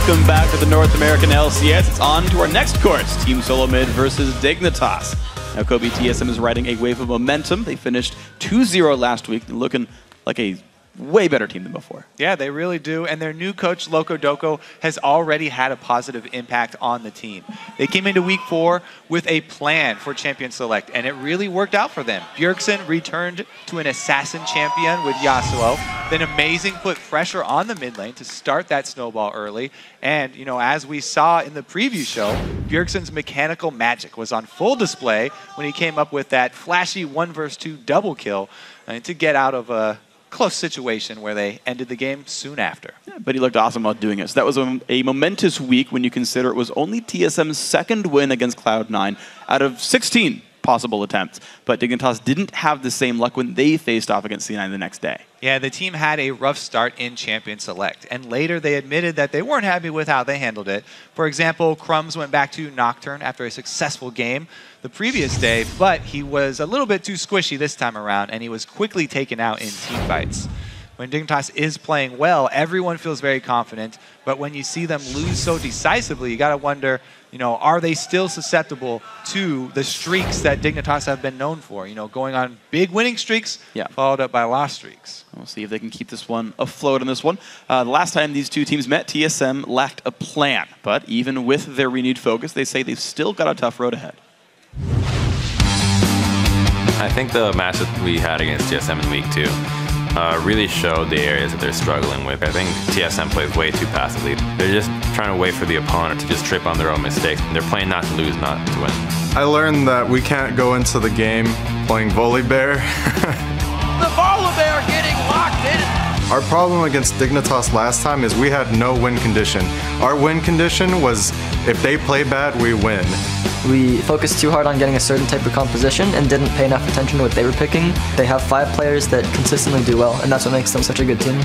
Welcome back to the North American LCS. It's on to our next course, Team Solo Mid versus Dignitas. Now, Kobe TSM is riding a wave of momentum. They finished 2-0 last week, looking like a way better team than before. Yeah, they really do. And their new coach, Loco Doco, has already had a positive impact on the team. They came into week 4 with a plan for Champion Select, and it really worked out for them. Bjergsen returned to an assassin champion with Yasuo. Then Amazing put pressure on the mid lane to start that snowball early. And, you know, as we saw in the preview show, Bjergsen's mechanical magic was on full display when he came up with that flashy 1 vs 2 double kill to get out of a close situation where they ended the game soon after. Yeah, but he looked awesome while doing it. So that was a momentous week when you consider it was only TSM's second win against Cloud9 out of 16 possible attempts. But Dignitas didn't have the same luck when they faced off against C9 the next day. Yeah, the team had a rough start in Champion Select, and later they admitted that they weren't happy with how they handled it. For example, Crumbzz went back to Nocturne after a successful game the previous day, but he was a little bit too squishy this time around, and he was quickly taken out in teamfights. When Dignitas is playing well, everyone feels very confident, but when you see them lose so decisively, you gotta wonder, you know, are they still susceptible to the streaks that Dignitas have been known for? You know, going on big winning streaks, followed up by loss streaks. We'll see if they can keep this one afloat in this one. The last time these two teams met, TSM lacked a plan, but even with their renewed focus, they say they've still got a tough road ahead. I think the match that we had against TSM in week 2 really showed the areas that they're struggling with. I think TSM plays way too passively. They're just trying to wait for the opponent to just trip on their own mistakes. They're playing not to lose, not to win. I learned that we can't go into the game playing Volibear. The Volibear getting locked in. Our problem against Dignitas last time is we had no win condition. Our win condition was if they play bad, we win. We focused too hard on getting a certain type of composition and didn't pay enough attention to what they were picking. They have 5 players that consistently do well, and that's what makes them such a good team.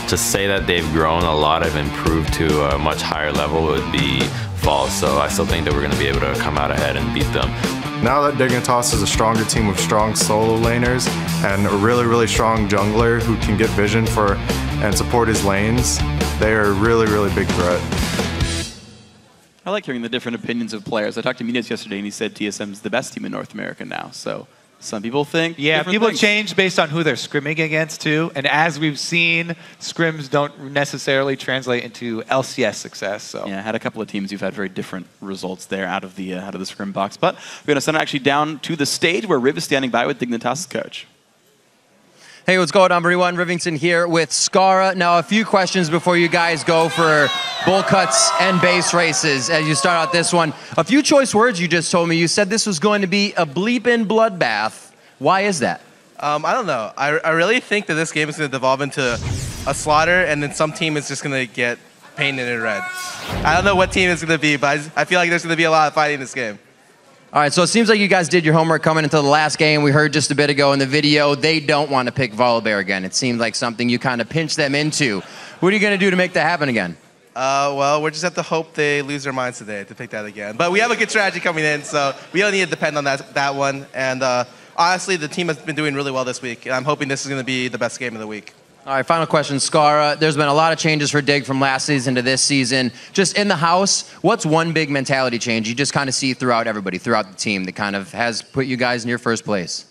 To say that they've grown a lot, have improved to a much higher level would be false, so I still think that we're going to be able to come out ahead and beat them. Now that Dignitas is a stronger team with strong solo laners and a really, really strong jungler who can get vision for and support his lanes, they are a really, really big threat. I like hearing the different opinions of players. I talked to Muniz yesterday, and he said TSM's the best team in North America now. So some people think people things. change based on who they're scrimming against, too. And as we've seen, scrims don't necessarily translate into LCS success. So yeah, I had a couple of teams who've had very different results there out of the scrim box. But we're going to send it actually down to the stage where Riv is standing by with Dignitas' coach. Hey, what's going on, everyone? Rivington here with Skara. Now, a few questions before you guys go for bull cuts and base races as you start out this one. A few choice words you just told me. You said this was going to be a bleepin' bloodbath. Why is that? I don't know. I really think that this game is going to devolve into a slaughter, and then some team is just going to get painted in red. I don't know what team it's going to be, but I feel like there's going to be a lot of fighting in this game. All right, so it seems like you guys did your homework coming into the last game. We heard just a bit ago in the video, they don't want to pick Volibear again. It seemed like something you kind of pinched them into. What are you going to do to make that happen again? Well, we just have to hope they lose their minds today to pick that again. But we have a good strategy coming in, so we don't need to depend on that one. And honestly, the team has been doing really well this week. And I'm hoping this is going to be the best game of the week. All right, final question, Skara. There's been a lot of changes for Dig from last season to this season. Just in the house, what's one big mentality change you just kind of see throughout everybody, throughout the team that kind of has put you guys in your first place?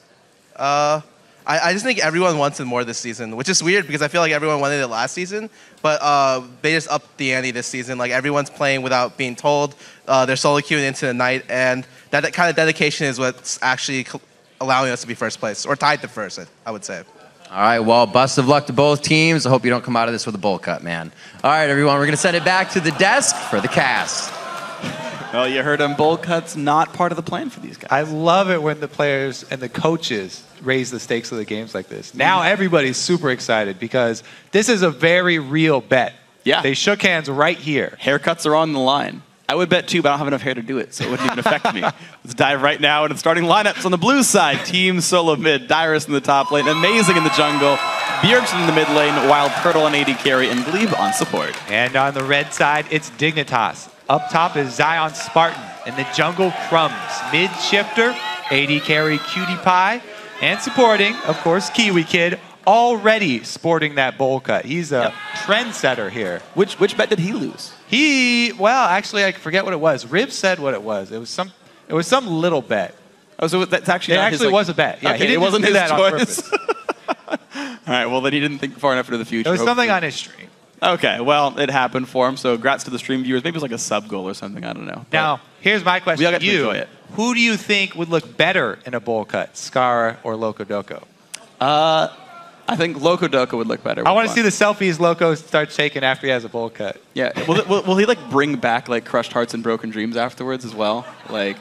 I just think everyone wants it more this season, which is weird because I feel like everyone wanted it last season, but they just upped the ante this season. Like everyone's playing without being told. They're solo queuing into the night, and that kind of dedication is what's actually allowing us to be first place, or tied to first, I would say. All right, well, best of luck to both teams. I hope you don't come out of this with a bowl cut, man. All right, everyone, we're going to send it back to the desk for the cast. Well, you heard him. Bowl cuts not part of the plan for these guys. I love it when the players and the coaches raise the stakes of the games like this. Now everybody's super excited because this is a very real bet. Yeah. They shook hands right here. Haircuts are on the line. I would bet too, but I don't have enough hair to do it, so it wouldn't even affect me. Let's dive right now into the starting lineups on the blue side. Team Solo Mid, Dyrus in the top lane, Amazing in the jungle, Bjergsen in the mid lane, WildTurtle on AD carry, and Gleeb on support. And on the red side, it's Dignitas. Up top is Zion Spartan. In the jungle, Crumbzz. Mid Shiphtur, AD carry Cutie Pie. And supporting, of course, KiWiKiD, already sporting that bowl cut. He's a trendsetter here. Which bet did he lose? Well, actually, I forget what it was. Rib said what it was. It was some little bet. Oh, so that's actually It not actually his, was a bet. Yeah, okay, he didn't it wasn't do his that on choice. purpose. All right, well, then he didn't think far enough into the future. There was something hopefully. on his stream. Okay, well, it happened for him, so congrats to the stream viewers. Maybe it was like a sub goal or something, I don't know. Now, here's my question we all to got to you. enjoy it. Who do you think would look better in a bowl cut, Skara or Loco Doco? I think Loco Doco would look better. I want to see the selfies Loco starts taking after he has a bowl cut. Yeah, will he like bring back like crushed hearts and broken dreams afterwards as well? Like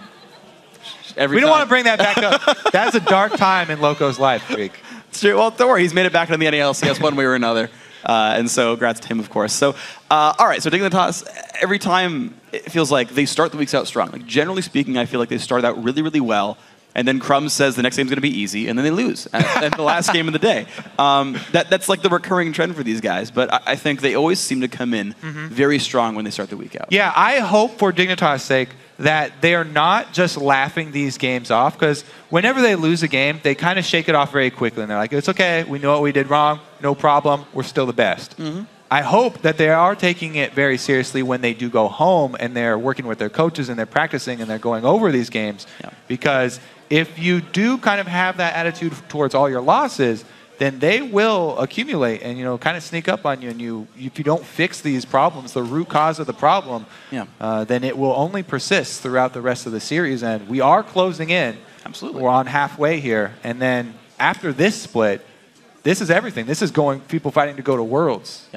every We don't time. want to bring that back up. That's a dark time in Loco's life, freak. It's true. Well, don't worry, he's made it back into the NA LCS one way or another. And so, congrats to him, of course. So, all right, so Dignitas, every time it feels like they start the weeks out strong. Like, generally speaking, I feel like they started out really, really well, and then Crumbzz says the next game's going to be easy, and then they lose at the last game of the day. That's like the recurring trend for these guys, but I think they always seem to come in very strong when they start the week out. Yeah, I hope for Dignitas' sake that they are not just laughing these games off, because whenever they lose a game, they kind of shake it off very quickly, and they're like, it's okay, we know what we did wrong, no problem, we're still the best. I hope that they are taking it very seriously when they do go home and they're working with their coaches and they're practicing and they're going over these games, because if you do kind of have that attitude towards all your losses, then they will accumulate and, you know, kind of sneak up on you. And if you don't fix these problems, the root cause of the problem, then it will only persist throughout the rest of the series. And we are closing in. Absolutely. We're on halfway here. And then after this split, this is everything. This is people fighting to go to Worlds.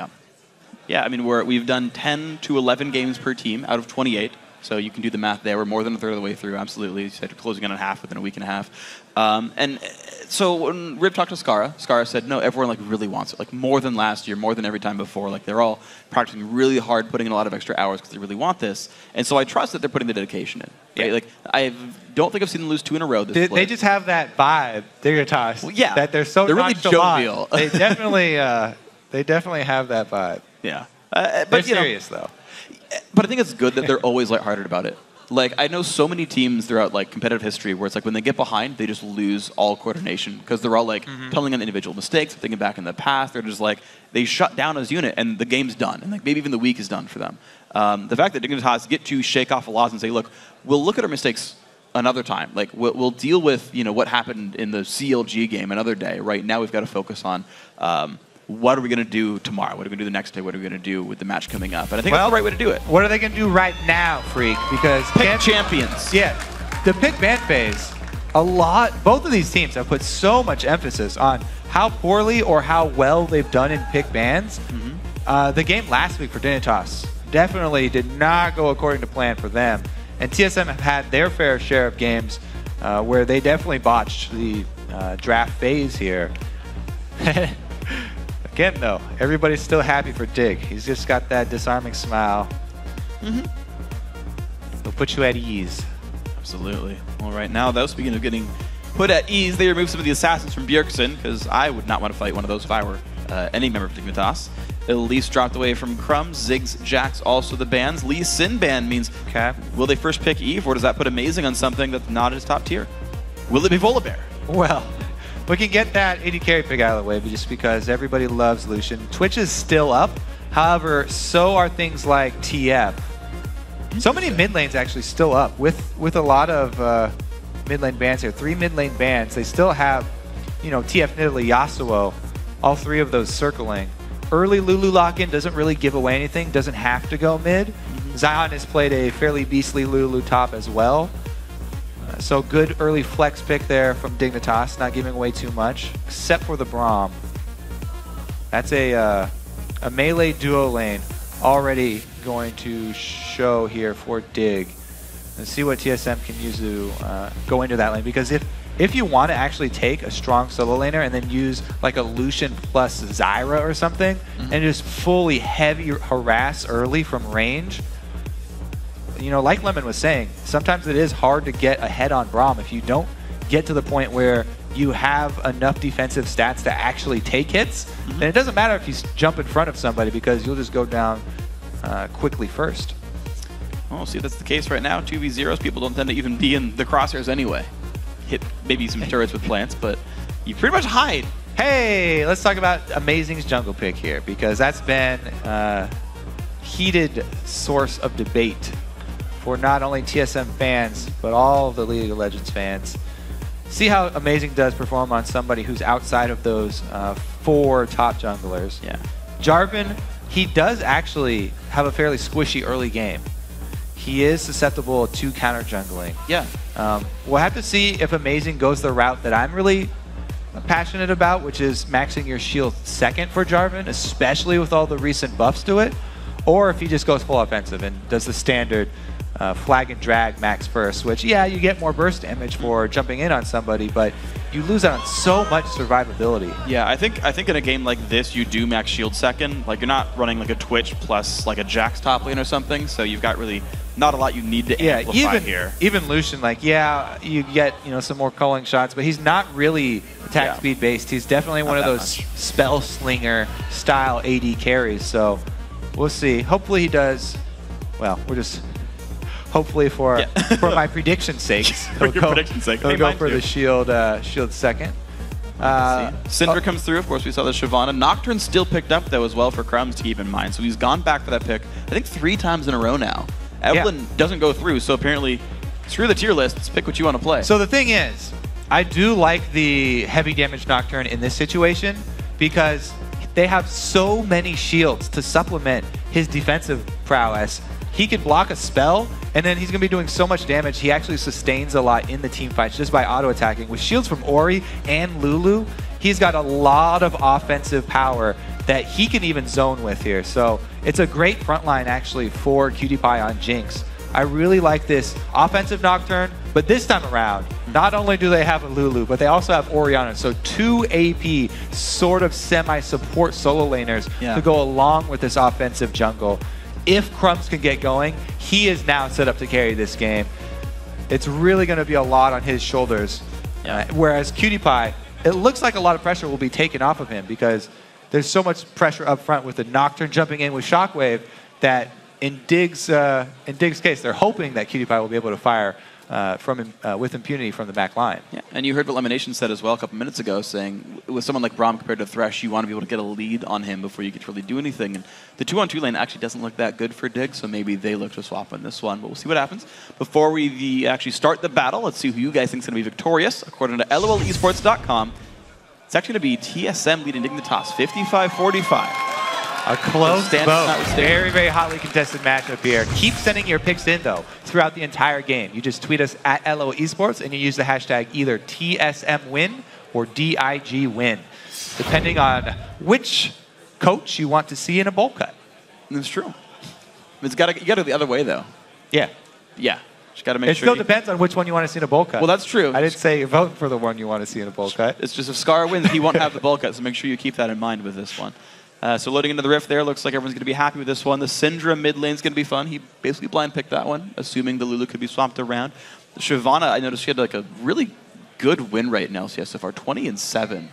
Yeah, I mean, we've done 10 to 11 games per team out of 28. So you can do the math there. We're more than a third of the way through, absolutely. You said you're closing in on half within a week and a half. And so when Rib talked to Skara said, no, everyone like really wants it. Like more than last year, more than every time before. Like they're all practicing really hard, putting in a lot of extra hours because they really want this. And so I trust that they're putting the dedication in. Right? Like I don't think I've seen them lose 2 in a row this They just have that vibe, Dignitas. Well, yeah. That they're so They're really jovial. They definitely have that vibe. Yeah. They're serious, though. But I think it's good that they're always lighthearted about it. Like, I know so many teams throughout, like, competitive history where it's like when they get behind, they just lose all coordination because they're all, like, telling on individual mistakes, thinking back in the past. They're just, like, they shut down as a unit, and the game's done. And, like, maybe even the week is done for them. The fact that Dignitas get to shake off a loss and say, look, we'll look at our mistakes another time. Like, we'll deal with, you know, what happened in the CLG game another day. Right now we've got to focus on what are we going to do tomorrow? What are we going to do the next day? What are we going to do with the match coming up? And I think that's the right way to do it. What are they going to do right now, Freak? Because pick champions. Yeah, the pick ban phase, both of these teams have put so much emphasis on how poorly or how well they've done in pick bans. The game last week for Dignitas definitely did not go according to plan for them. And TSM have had their fair share of games where they definitely botched the draft phase here. Again, though, everybody's still happy for Dig. He's just got that disarming smile. He'll put you at ease. Absolutely. Well, right now, though, speaking of getting put at ease, they removed some of the assassins from Bjergsen, because I would not want to fight one of those if I were any member of Dignitas. Elise dropped away from Crumbzz, Ziggs, Jax, also the bans. Lee's Sin ban means, will they first pick Eve, or does that put Amazing on something that's not his top tier? Will it be Volibear? Well, we can get that AD carry pick out of the way, but just because everybody loves Lucian. Twitch is still up. However, so are things like TF. So many mid lanes actually still up with a lot of mid lane bans here. 3 mid lane bans. They still have, you know, TF, Nidalee, Yasuo, all 3 of those circling. Early Lulu lock-in doesn't really give away anything, doesn't have to go mid. Zion has played a fairly beastly Lulu top as well. So good early flex pick there from Dignitas, not giving away too much, except for the Braum. That's a melee duo lane already going to show here for Dig. And see what TSM can use to go into that lane. Because if you want to actually take a strong solo laner and then use like a Lucian plus Zyra or something, and just fully heavy harass early from range, you know, like Lemon was saying, sometimes it is hard to get ahead on Braum if you don't get to the point where you have enough defensive stats to actually take hits. Then it doesn't matter if you jump in front of somebody, because you'll just go down quickly first. Well, see if that's the case right now. 2v0s, people don't tend to even be in the crosshairs anyway. Hit maybe some turrets with plants, but you pretty much hide. Hey, let's talk about Amazing's jungle pick here, because that's been a heated source of debate for not only TSM fans, but all of the League of Legends fans. See how Amazing does perform on somebody who's outside of those 4 top junglers. Yeah. Jarvan, he does actually have a fairly squishy early game. He is susceptible to counter jungling. Yeah. We'll have to see if Amazing goes the route that I'm really passionate about, which is maxing your shield second for Jarvan, especially with all the recent buffs to it, or if he just goes full offensive and does the standard flag and drag max first, which, yeah, you get more burst damage for jumping in on somebody, but you lose out on so much survivability. Yeah, I think in a game like this, you do max shield second. Like, you're not running like a Twitch plus like a Jax top lane or something, so you've got really not a lot you need to amplify here. Even Lucian, like, yeah, you get, you know, some more culling shots, but he's not really attack speed based. He's definitely one of those spell slinger style AD carries, so we'll see. Hopefully he does, well, we're just, hopefully for my prediction's sake, he'll go for the shield second. Syndra comes through, of course, we saw the Shyvana. Nocturne still picked up, though, as well for Crumbzz to keep in mind. So he's gone back for that pick, I think 3 times in a row now. Evelyn doesn't go through, so apparently, screw the tier lists, pick what you want to play. So the thing is, I do like the heavy damage Nocturne in this situation because they have so many shields to supplement his defensive prowess. He can block a spell, and then he's going to be doing so much damage, he actually sustains a lot in the team fights just by auto-attacking. With shields from Ori and Lulu, he's got a lot of offensive power that he can even zone with here. So it's a great frontline, actually, for KiWiKiD on Jinx. I really like this offensive Nocturne, but this time around, not only do they have a Lulu, but they also have Orianna. So 2 AP sort of semi-support solo laners to go along with this offensive jungle. If Crumbzz can get going, he is now set up to carry this game. It's really going to be a lot on his shoulders. Whereas KiWiKiD, it looks like a lot of pressure will be taken off of him because there's so much pressure up front with the Nocturne jumping in with Shockwave that in Dig's case, they're hoping that KiWiKiD will be able to fire with impunity from the back line. Yeah, and you heard what Lemonation said as well a couple minutes ago, saying with someone like Braum compared to Thresh, you want to be able to get a lead on him before you get to really do anything. And the 2-on-2 lane actually doesn't look that good for Dig, so maybe they look to swap in this one. But we'll see what happens. Before we actually start the battle, let's see who you guys think is going to be victorious. According to LOLesports.com, it's actually going to be TSM leading Dignitas 55-45. A close vote. Very, very hotly contested matchup here. Keep sending your picks in, though, throughout the entire game. You just tweet us at LO Esports, and you use the hashtag either TSMWin or DIGWin, depending on which coach you want to see in a bowl cut. That's true. You got to go the other way, though. Yeah. Yeah. Just got to make sure. It still depends on which one you want to see in a bowl cut. Well, that's true. I didn't say vote for the one you want to see in a bowl cut. It's just if Scar wins, he won't have the bowl cut, so make sure you keep that in mind with this one. So loading into the Rift there, looks like everyone's going to be happy with this one. The Syndra mid lane's going to be fun. He basically blind picked that one, assuming the Lulu could be swapped around. The Shyvana, I noticed she had like a really good win rate in LCS so far. 20-7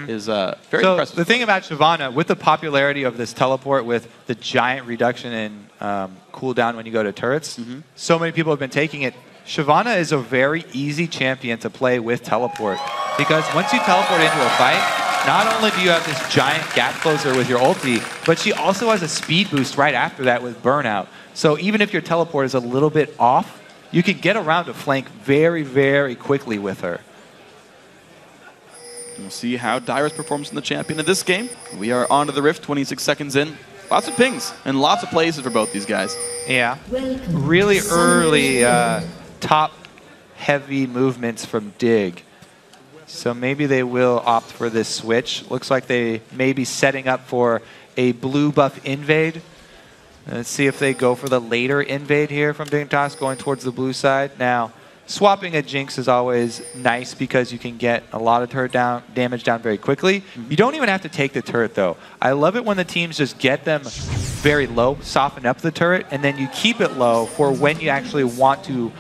is very impressive. The thing about Shyvana, with the popularity of this teleport with the giant reduction in cooldown when you go to turrets, so many people have been taking it. Shyvana is a very easy champion to play with teleport because once you teleport into a fight, not only do you have this giant gap closer with your ulti, but she also has a speed boost right after that with burnout. So even if your teleport is a little bit off, you can get around a flank very, very quickly with her. We'll see how Dyrus performs in the champion of this game. We are on to the Rift, 26 seconds in. Lots of pings and lots of places for both these guys. Yeah. Really early top-heavy movements from Dig. So maybe they will opt for this switch. Looks like they may be setting up for a blue buff invade. Let's see if they go for the later invade here from Dignitas, going towards the blue side. Now, swapping a Jinx is always nice because you can get a lot of turret damage down very quickly. You don't even have to take the turret, though. I love it when the teams just get them very low, soften up the turret, and then you keep it low for when you actually want to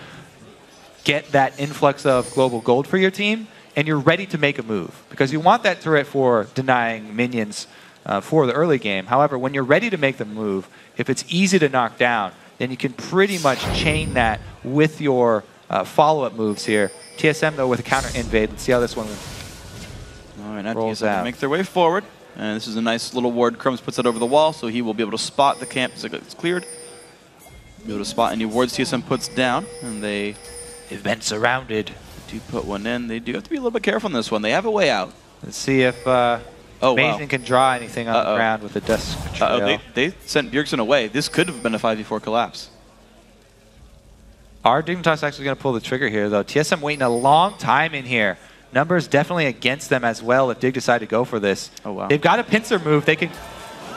get that influx of global gold for your team, and you're ready to make a move. Because you want that turret for denying minions for the early game. However, when you're ready to make the move, if it's easy to knock down, then you can pretty much chain that with your follow-up moves here. TSM, though, with a counter invade. Let's see how this one wins. All right, now rolls TSM out. make their way forward. And this is a nice little ward. Crumbzz puts it over the wall, so he will be able to spot the camp as it's cleared. Be able to spot any wards TSM puts down, and they've been surrounded. Do put one in. They do have to be a little bit careful on this one. They have a way out. Let's see if Amazing can draw anything on the ground with the Dust Trail. They sent Bjergsen away. This could have been a 5v4 collapse. Are Dignitas actually going to pull the trigger here, though? TSM waiting a long time in here. Numbers definitely against them as well if Dig decide to go for this. Oh, wow. They've got a pincer move. They can...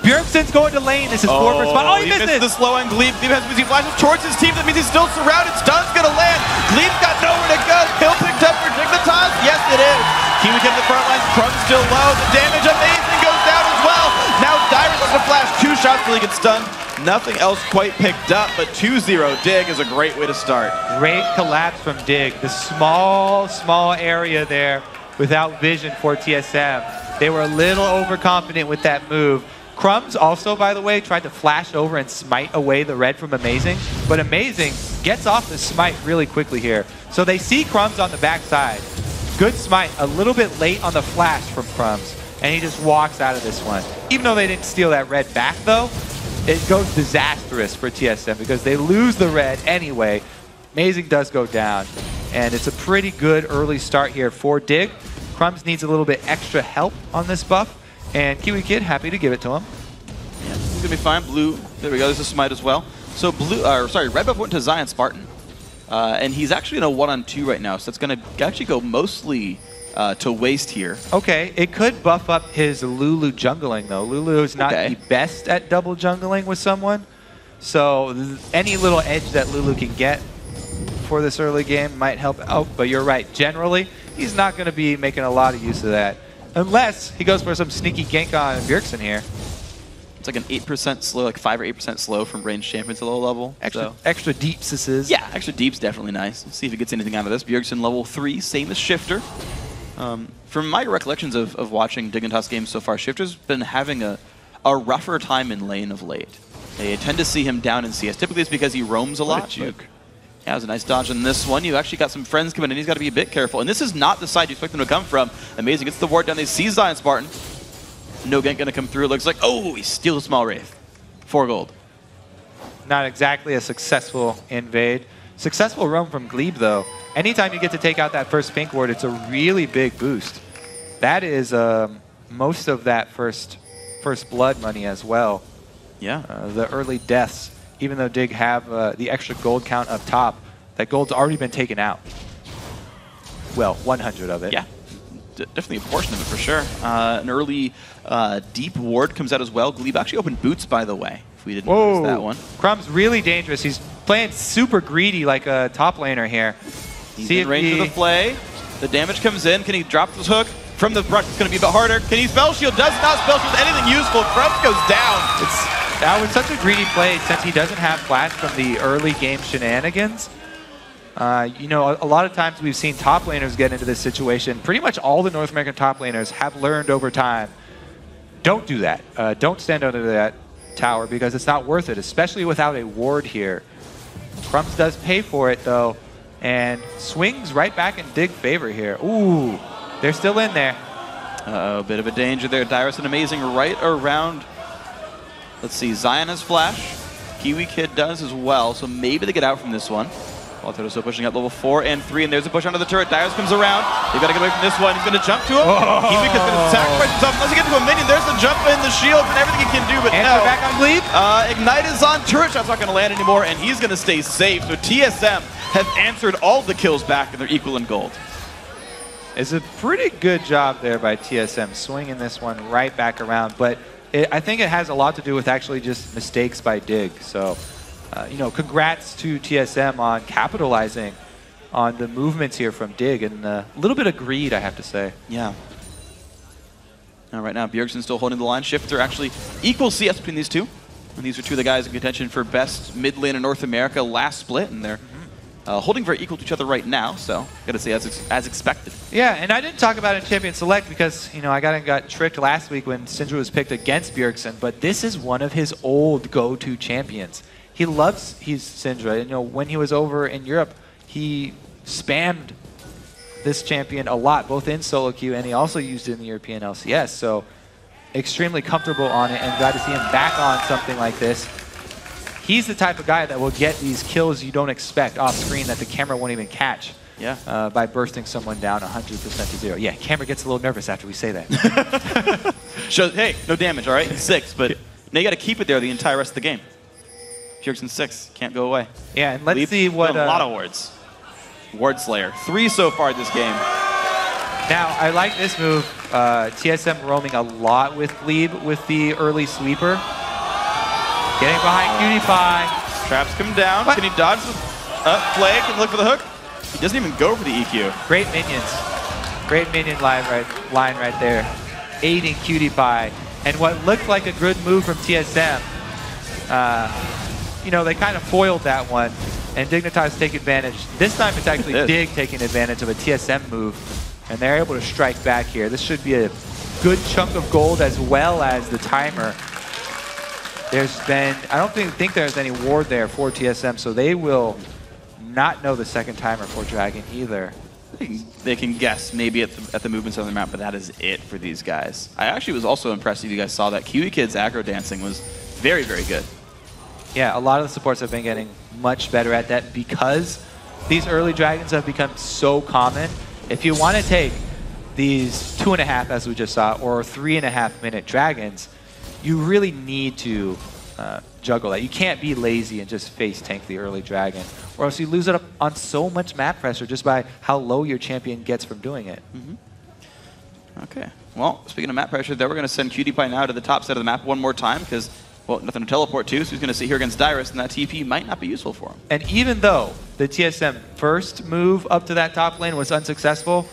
Bjergsen's going to lane. This is 4 for spot. Oh, he missed it! The slow on Gleeb. Gleeb has busy flashes towards his team. That means he's still surrounded. Stun's going to land. Gleeb's got nowhere to go. Kill picked up for Dignitas. Yes, it is. KiWiKiD in the front lines. Crumbzz still low. The damage Amazing goes down as well. Now Dyrus has to flash 2 shots till he gets stunned. Nothing else quite picked up, but 2-0 Dig is a great way to start. Great collapse from Dig. The small area there without vision for TSM. They were a little overconfident with that move. Crumbzz also, by the way, tried to flash over and smite away the red from Amazing, but Amazing gets off the smite really quickly here. So they see Crumbzz on the backside. Good smite, a little bit late on the flash from Crumbzz, and he just walks out of this one. Even though they didn't steal that red back, though, it goes disastrous for TSM because they lose the red anyway. Amazing does go down, and it's a pretty good early start here for Dig. Crumbzz needs a little bit extra help on this buff, and KiWiKiD happy to give it to him. Yeah, he's gonna be fine. Blue, there we go. There's a smite as well. So red buff went to Zion Spartan, and he's actually in a 1-on-2 right now. So it's gonna actually go mostly to waste here. Okay, it could buff up his Lulu jungling though. Lulu is not the best at double jungling with someone, so any little edge that Lulu can get for this early game might help out. But you're right. Generally, he's not going to be making a lot of use of that. Unless he goes for some sneaky gank on Bjergsen here. It's like an 8% slow, like 5 or 8% slow from ranged champions at low level. Extra deepses. Yeah, extra deep's definitely nice. Let's see if he gets anything out of this. Bjergsen level 3, same as Shiphtur. From my recollections of watching Dignitas games so far, Shiphtur's been having a rougher time in lane of late. They tend to see him down in CS. Typically it's because he roams a lot. What a juke. Yeah, it was a nice dodge on this one. You actually got some friends coming in. He's got to be a bit careful. And this is not the side you expect them to come from. Amazing gets the ward down. They see Zion Spartan. No gank going to come through. It looks like, oh, he steals a small Wraith. 4 gold. Not exactly a successful invade. Successful roam from Gleeb, though. Anytime you get to take out that first pink ward, it's a really big boost. That is most of that first blood money as well. Yeah. The early deaths. Even though Dig have the extra gold count up top, that gold's already been taken out. Well, 100 of it. Yeah, definitely a portion of it for sure. An early deep ward comes out as well. Gleeb actually opened boots, by the way, if we didn't notice that one. Crumbzz really dangerous. He's playing super greedy like a top laner here. He's in range of the play. The damage comes in. Can he drop this hook? From the brush, it's going to be a bit harder. Can he spell shield? Does not spell shield anything useful. Crumbzz goes down. That was such a greedy play since he doesn't have flash from the early game shenanigans. You know, a lot of times we've seen top laners get into this situation. Pretty much all the North American top laners have learned over time, don't do that. Don't stand under that tower because it's not worth it, especially without a ward here. Crumbzz does pay for it though, and swings right back in Dig favor here. Ooh, they're still in there. Uh-oh, bit of a danger there. Dyrus and Amazing right around. Let's see, Zion has flash. KiWiKiD does as well, so maybe they get out from this one. WildTurtle still pushing up level 4 and 3, and there's a push onto the turret. Dyrus comes around. They've got to get away from this one. He's going to jump to him. KiWiKid's going to sacrifice himself. Unless he gets to a minion, there's the jump in, the shield, and everything he can do, but Answer back on Gleeb. Ignite is on. Turret shot's not going to land anymore, and he's going to stay safe. So TSM have answered all the kills back, and they're equal in gold. It's a pretty good job there by TSM, swinging this one right back around, but I think it has a lot to do with actually just mistakes by Dig. So, you know, congrats to TSM on capitalizing on the movements here from Dig, and a little bit of greed, I have to say. Yeah. Now, right now, Bjergsen's still holding the line. Shiphtur actually equal CS between these two. And these are two of the guys in contention for best mid lane in North America last split, and they're holding very equal to each other right now, so gotta say as expected. Yeah, and I didn't talk about it in Champion Select because, you know, I got tricked last week when Syndra was picked against Bjergsen, but this is one of his old go-to champions. He loves Syndra. You know, when he was over in Europe, he spammed this champion a lot, both in solo queue, and he also used it in the European LCS. So extremely comfortable on it, and glad to see him back on something like this. He's the type of guy that will get these kills you don't expect off screen that the camera won't even catch. Yeah. By bursting someone down 100% to 0. Yeah, camera gets a little nervous after we say that. Shows, hey, no damage, all right? 6, but now you got to keep it there the entire rest of the game. Bjergsen 6, can't go away. Yeah, and let's see what... a lot of wards. Ward Slayer, 3 so far this game. Now, I like this move. TSM roaming a lot with Gleeb with the early sweeper. Getting behind QDPie. Traps come down. What? Can he dodge the flag and look for the hook? He doesn't even go for the EQ. Great minions. Great minion line right there. Aiding QDPie. And what looked like a good move from TSM, you know, they kind of foiled that one. And Dignitas take advantage. This time it's actually Dig taking advantage of a TSM move. And they're able to strike back here. This should be a good chunk of gold as well as the timer. There's been, I don't think there's any ward there for TSM, so they will not know the second timer for Dragon either. They can guess maybe at the movements on the map, but that is it for these guys. I actually was also impressed if you guys saw that KiWiKiD's aggro dancing was very, very good. Yeah, a lot of the supports have been getting much better at that because these early Dragons have become so common. If you want to take these 2.5, as we just saw, or 3.5 minute Dragons, you really need to juggle that. You can't be lazy and just face tank the early Dragon, or else you lose it up on so much map pressure just by how low your champion gets from doing it. Okay. Well, speaking of map pressure, there we're going to send QDPie now to the top side of the map one more time because, well, nothing to teleport to, so he's going to sit here against Dyrus, and that TP might not be useful for him. And even though the TSM first move up to that top lane was unsuccessful,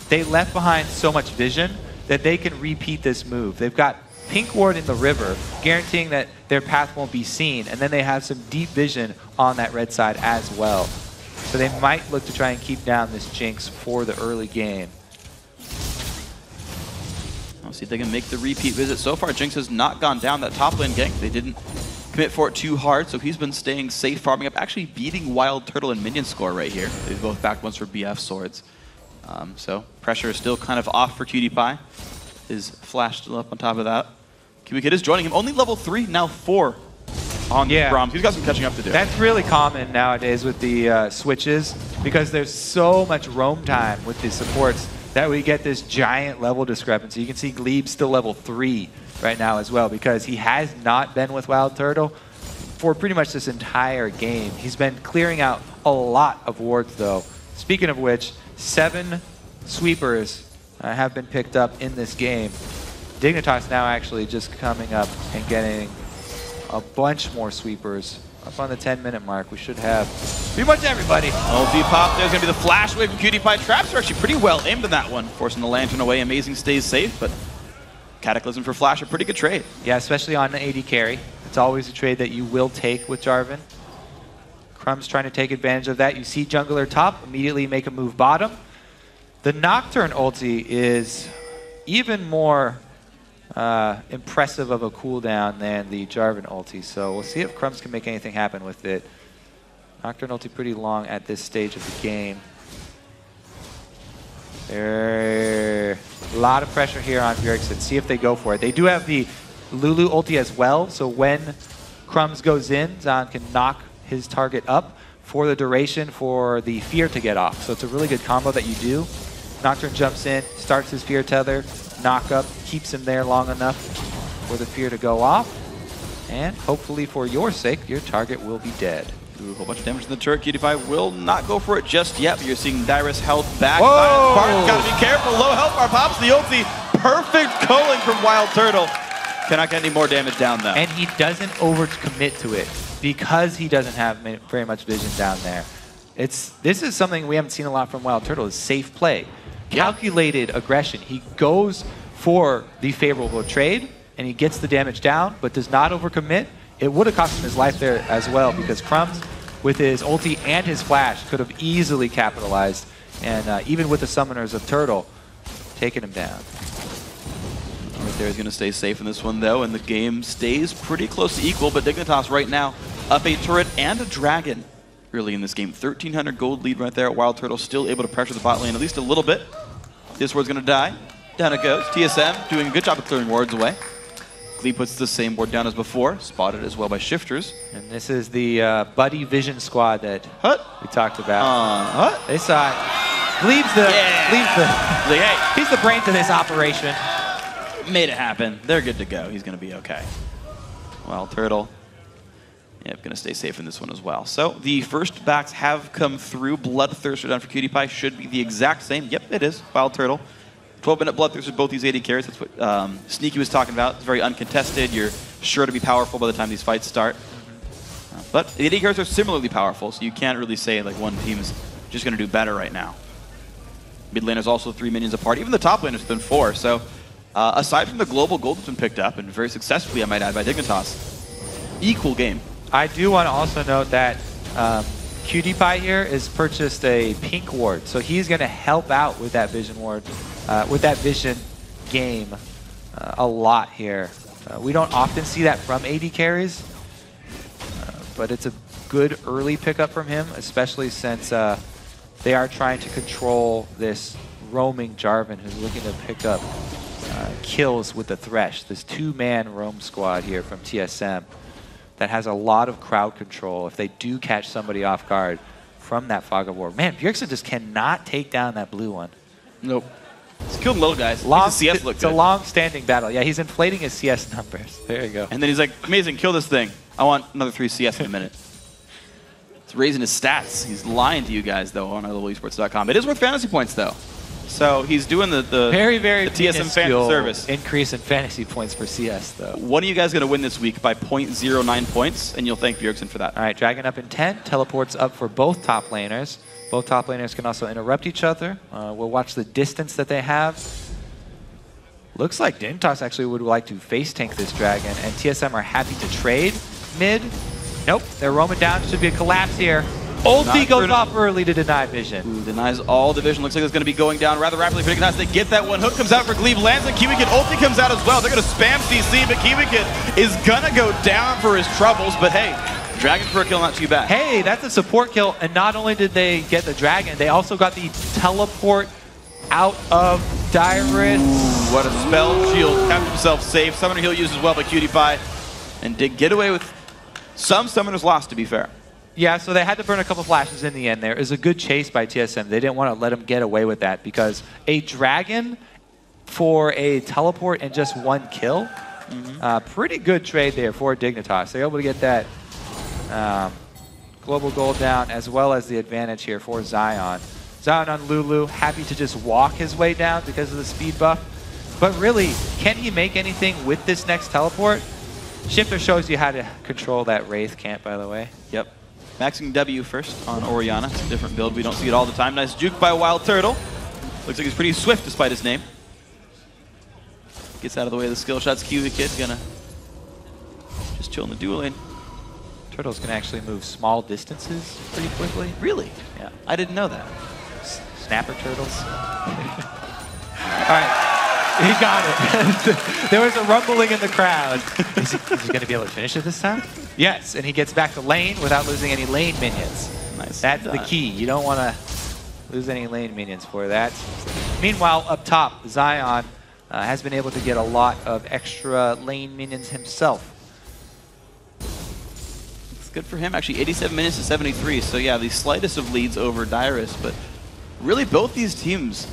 they left behind so much vision that they can repeat this move. They've got Pink Ward in the river, guaranteeing that their path won't be seen, and then they have some deep vision on that red side as well. So they might look to try and keep down this Jinx for the early game. I'll see if they can make the repeat visit. So far, Jinx has not gone down that top lane gank. They didn't commit for it too hard, so he's been staying safe, farming up, actually beating WildTurtle in minion score right here. They've both backed once for BF swords. So pressure is still kind of off for QDPie. His flash still up on top of that. KiWiKiD is joining him. Only level 3, now 4 on the Crumbzz. He's got some catching up to do. That's really common nowadays with the switches because there's so much roam time with the supports that we get this giant level discrepancy. You can see Gleeb still level 3 right now as well because he has not been with WildTurtle for pretty much this entire game. He's been clearing out a lot of wards though. Speaking of which, 7 sweepers have been picked up in this game. Dignitas now actually just coming up and getting a bunch more sweepers. Up on the 10-minute mark, we should have pretty much everybody. Ulti pop, there's going to be the flash wave from QDPie. Traps are actually pretty well aimed in that one, forcing the lantern away. Amazing stays safe, but Cataclysm for flash, a pretty good trade. Yeah, especially on the AD carry. It's always a trade that you will take with Jarvan. Crumbzz trying to take advantage of that. You see jungler top, immediately make a move bottom. The Nocturne ulti is even more impressive of a cooldown than the Jarvan ulti, so we'll see if Crumbzz can make anything happen with it. Nocturne ulti pretty long at this stage of the game. A lot of pressure here on Bjergsen. See if they go for it. They do have the Lulu ulti as well, so when Crumbzz goes in, Zan can knock his target up for the duration for the fear to get off. So it's a really good combo that you do. Nocturne jumps in, starts his fear tether, knock up, keeps him there long enough for the fear to go off. And hopefully for your sake, your target will be dead. Ooh, a whole bunch of damage in the turret. QDPie will not go for it just yet, but you're seeing Dyrus held back. Spartan, gotta be careful. Low health bar pops the ulti. Perfect culling from WildTurtle. Cannot get any more damage down though. And he doesn't overcommit to it because he doesn't have very much vision down there. This is something we haven't seen a lot from WildTurtle, is safe play. Calculated aggression. He goes for the favorable trade and he gets the damage down, but does not overcommit. It would have cost him his life there as well because Crumbzz, with his ulti and his flash, could have easily capitalized, and even with the summoners of Turtle, taken him down. Right there is going to stay safe in this one though, and the game stays pretty close to equal, but Dignitas right now up a turret and a dragon. early in this game. 1,300 gold lead right there. WildTurtle still able to pressure the bot lane at least a little bit. This ward's going to die. Down it goes. TSM doing a good job of clearing wards away. Glee puts the same ward down as before. Spotted as well by Shifters. And this is the Buddy Vision squad that we talked about. They saw it. Gleeb's he's the brains of this operation. Made it happen. They're good to go. He's going to be okay. WildTurtle. Yep, going to stay safe in this one as well. So the first backs have come through. Bloodthirster down for KiWiKiD should be the exact same. Yep, it is. WildTurtle. 12-minute Bloodthirster, both these 80 carries. That's what Sneaky was talking about. It's very uncontested. You're sure to be powerful by the time these fights start. But the 80 carries are similarly powerful, so you can't really say like one team is just going to do better right now. Mid laner's also 3 minions apart. Even the top laner's been 4. So aside from the global gold that's been picked up, and very successfully, I might add, by Dignitas, equal game. I do want to also note that QDPie here has purchased a pink ward, so he's going to help out with that vision ward, with that vision game a lot here. We don't often see that from AD carries, but it's a good early pickup from him, especially since they are trying to control this roaming Jarvan who's looking to pick up kills with the Thresh. This 2-man roam squad here from TSM that has a lot of crowd control if they do catch somebody off guard from that fog of war. Man, Bjergsen just cannot take down that blue one. Nope. He's killing little guys. CS look it's a long-standing battle. Yeah, he's inflating his CS numbers. There you go. And then he's like, amazing, kill this thing. I want another 3 CS in a minute. It's raising his stats. He's lying to you guys, though, on iLevelEsports.com. It is worth fantasy points, though. So he's doing the very TSM fan service. Increase in fantasy points for CS, though. One of you guys going to win this week by 0.09 points, and you'll thank Bjergsen for that. All right, Dragon up in 10. Teleports up for both top laners. Both top laners can also interrupt each other. We'll watch the distance that they have. Looks like Dignitas actually would like to face tank this Dragon, and TSM are happy to trade mid. Nope, they're roaming down. Should be a collapse here. Ulti goes off early to deny vision. Ooh, denies all the vision. Looks like it's going to be going down rather rapidly for Dignitas. They get that one. Hook comes out for Gleeb, lands and KiWiKiD. Ulti comes out as well. They're going to spam CC, but KiWiKiD is going to go down for his troubles. But hey, Dragon for a kill, not too bad. Hey, that's a support kill. And not only did they get the Dragon, they also got the teleport out of Dyrus. Ooh, what a spell. Shield kept himself safe. Summoner heal used as well by QDPie. And did get away with some summoners lost, to be fair. Yeah, so they had to burn a couple flashes in the end there. It was a good chase by TSM. They didn't want to let him get away with that because a Dragon for a teleport and just 1 kill, pretty good trade there for Dignitas. They're able to get that global gold down as well as the advantage here for Zion. Zion on Lulu, happy to just walk his way down because of the speed buff. But really, can he make anything with this next teleport? Shiphtur shows you how to control that Wraith camp, by the way. Yep. Maxing W first on Orianna. It's a different build. We don't see it all the time. Nice juke by WildTurtle. Looks like he's pretty swift despite his name. Gets out of the way of the skill shots. KiWiKiD gonna just chill in the dual lane. Turtles can actually move small distances pretty quickly. Really? Yeah. I didn't know that. Snapper turtles. All right. He got it. There was a rumbling in the crowd. Is he going to be able to finish it this time? Yes, and he gets back to lane without losing any lane minions. Nice. That's the key. You don't want to lose any lane minions for that. Meanwhile, up top, Zion has been able to get a lot of extra lane minions himself. It's good for him. Actually, 87 minutes to 73. So yeah, the slightest of leads over Dyrus, but really both these teams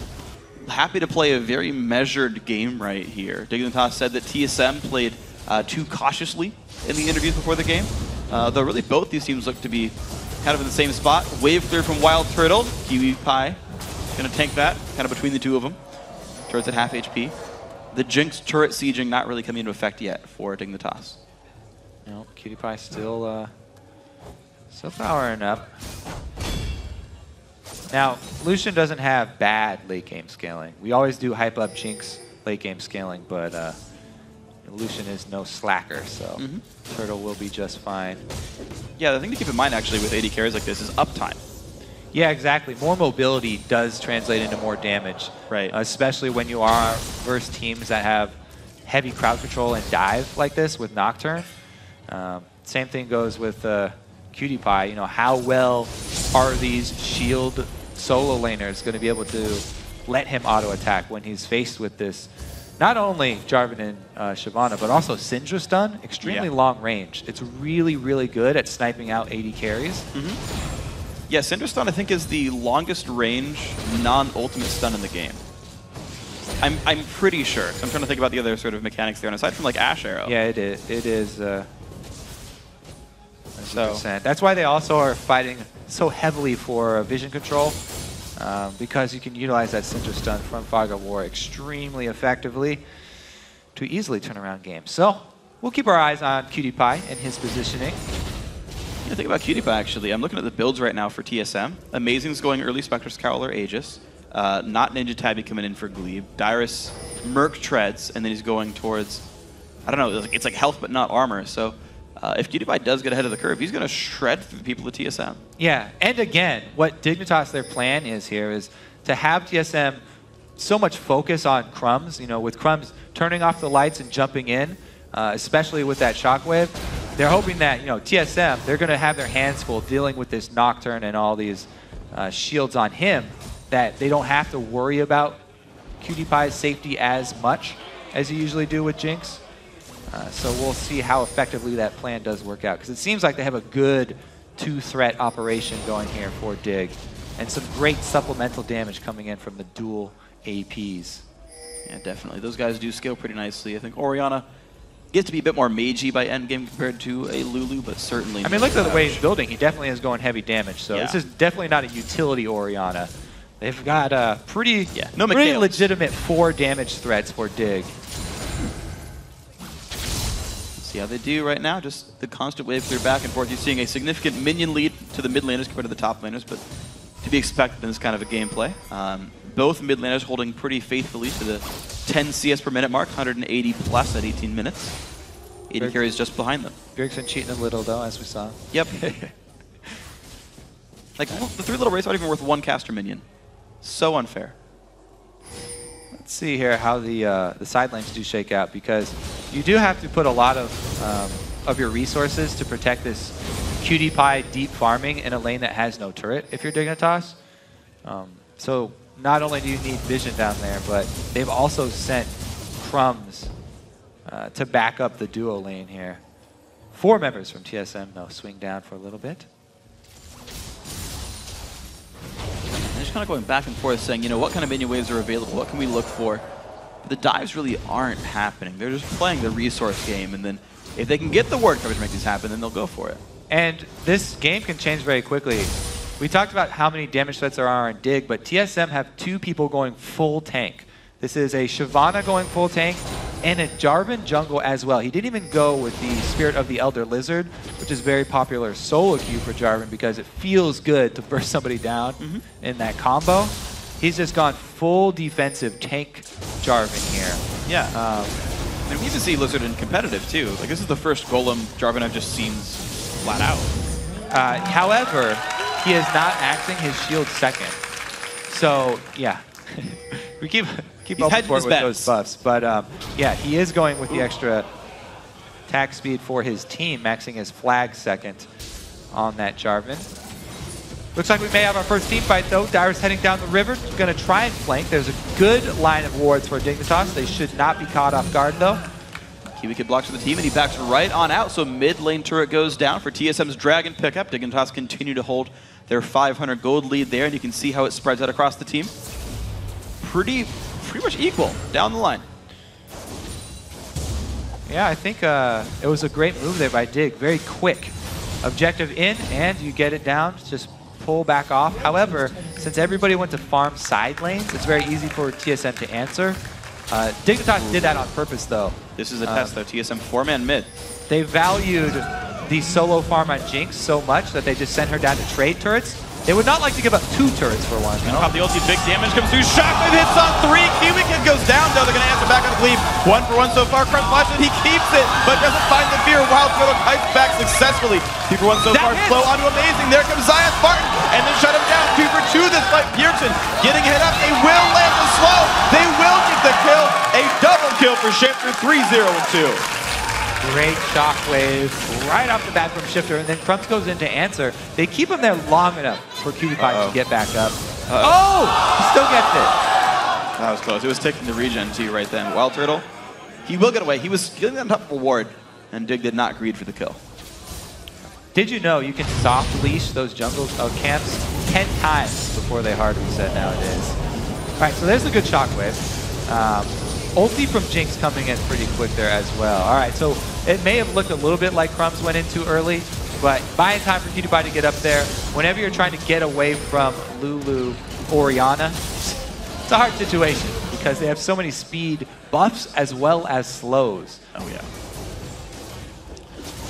happy to play a very measured game right here. Dignitas said that TSM played too cautiously in the interviews before the game. Though really both these teams look to be kind of in the same spot. Wave clear from WildTurtle. KiWiKiD going to tank that, kind of between the two of them. Turret's at half HP. The Jinx turret sieging not really coming into effect yet for Dignitas. No, KiWiKiD still powering up. Now, Lucian doesn't have bad late game scaling. We always do hype up Jinx late game scaling, but Lucian is no slacker, so Turtle will be just fine. Yeah, the thing to keep in mind actually with AD carries like this is uptime. Yeah, exactly. More mobility does translate into more damage. Right. Especially when you are versus teams that have heavy crowd control and dive like this with Nocturne. Same thing goes with KiWiKiD. You know, how well are these shield solo laners going to be able to let him auto attack when he's faced with this? Not only Jarvan and Shyvana, but also Syndra stun, extremely long range. It's really, really good at sniping out AD carries. Yeah, Syndra stun I think is the longest range non-ultimate stun in the game. I'm pretty sure. I'm trying to think about the other sort of mechanics there, and aside from like Ash Arrow. Yeah, it is. 100%. That's why they also are fighting so heavily for vision control. Because you can utilize that Syndra stun from Fog of War extremely effectively to easily turn around games. So we'll keep our eyes on KiWiKiD and his positioning. You know, think about KiWiKiD actually. I'm looking at the builds right now for TSM. Amazing's going early Spectre Scowl or Aegis. Not Ninja Tabby coming in for Glebe. Dyrus Merc treads, and then he's going towards, I don't know, it's like health but not armor. So if KiWiKiD does get ahead of the curve, he's going to shred through the people at TSM. Yeah, and again, what Dignitas, their plan is here is to have TSM so much focus on Crumbzz, you know, with Crumbzz turning off the lights and jumping in, especially with that shockwave. They're hoping that, you know, TSM, they're going to have their hands full dealing with this Nocturne and all these shields on him, that they don't have to worry about KiWiKiD's safety as much as you usually do with Jinx. So we'll see how effectively that plan does work out, because it seems like they have a good two-threat operation going here for Dig, and some great supplemental damage coming in from the dual APs. Yeah, definitely. Those guys do scale pretty nicely. I think Orianna gets to be a bit more magey by endgame compared to a Lulu, but certainly... I mean, look at the way he's building. He definitely is going heavy damage, so this is definitely not a utility Orianna. They've got pretty legitimate 4 damage threats for Dig. See how they do right now. Just the constant wave clear back and forth. You're seeing a significant minion lead to the mid laners compared to the top laners, but to be expected in this kind of a gameplay. Both mid laners holding pretty faithfully to the 10 CS per minute mark, 180 plus at 18 minutes. 80 carries just behind them. Bjergsen cheating a little though, as we saw. Yep. Like the 3 little race not even worth 1 caster minion. So unfair. Let's see here how the side lanes do shake out, because you do have to put a lot of your resources to protect this KiWiKiD deep farming in a lane that has no turret if you're Dignitas. So not only do you need vision down there, but they've also sent Crumbzz to back up the duo lane here. 4 members from TSM though swing down for a little bit. Just kind of going back and forth saying, you know, what kind of minion waves are available? What can we look for? But the dives really aren't happening. They're just playing the resource game, and then if they can get the ward coverage to make these happen, then they'll go for it. And this game can change very quickly. We talked about how many damage threats there are in Dig, but TSM have 2 people going full tank. This is a Shyvana going full tank and a Jarvan jungle as well. He didn't even go with the Spirit of the Elder Lizard, which is very popular solo queue for Jarvan because it feels good to burst somebody down in that combo. He's just gone full defensive tank Jarvan here. Yeah. And we even see Lizard in competitive too. Like this is the first Golem Jarvan I've just seen flat out. However, he is not axing his shield second. So yeah, we keep up with those buffs. But yeah, he is going with the extra attack speed for his team, maxing his flag second on that Jarvan. Looks like we may have our first team fight though. Dyrus heading down the river, going to try and flank. There's a good line of wards for Dignitas. They should not be caught off guard though. KiWiKiD blocks for the team and he backs right on out, so mid lane turret goes down for TSM's Dragon pickup. Dignitas continue to hold their 500 gold lead there, and you can see how it spreads out across the team. Pretty much equal down the line. Yeah, I think it was a great move there by Dig. Very quick. Objective in, and you get it down. Just pull back off. However, since everybody went to farm side lanes, it's very easy for TSM to answer. Dignitas did that on purpose, though. This is a test, though. TSM 4-man mid. They valued the solo farm on Jinx so much that they just sent her down to trade turrets. They would not like to give up 2 turrets for one. And pop the ulti, big damage comes through. Shockwave hits on 3. KiWiKiD goes down, though. They're going to answer back on Glebe. 1 for 1 so far. Crumbzz flashes it. He keeps it, but doesn't find the fear. WildTurtle kites back successfully. 2 for 1 so far. Slow onto Amazing. There comes Xayah Spartan, and then shut him down. 2 for 2 this fight. Bjergsen getting head up. They will land the slow. They will get the kill. A double kill for Shiphtur. 3-0-2. Great shockwave right off the bat from Shiphtur, and then Crumbzz goes in to answer. They keep him there long enough for KiWiKiD to get back up. Oh! He still gets it. That was close. It was taking the regen too right then. WildTurtle, he will get away. He was getting on top of a ward, and Dig did not greed for the kill. Did you know you can soft leash those jungle camps 10 times before they hard reset nowadays? All right, so there's a good shockwave. Ulti from Jinx coming in pretty quick there as well. All right, so it may have looked a little bit like Crumbzz went in too early, but buying time for KiWiKiD to get up there. Whenever you're trying to get away from Lulu Orianna, it's a hard situation because they have so many speed buffs as well as slows. Oh, yeah.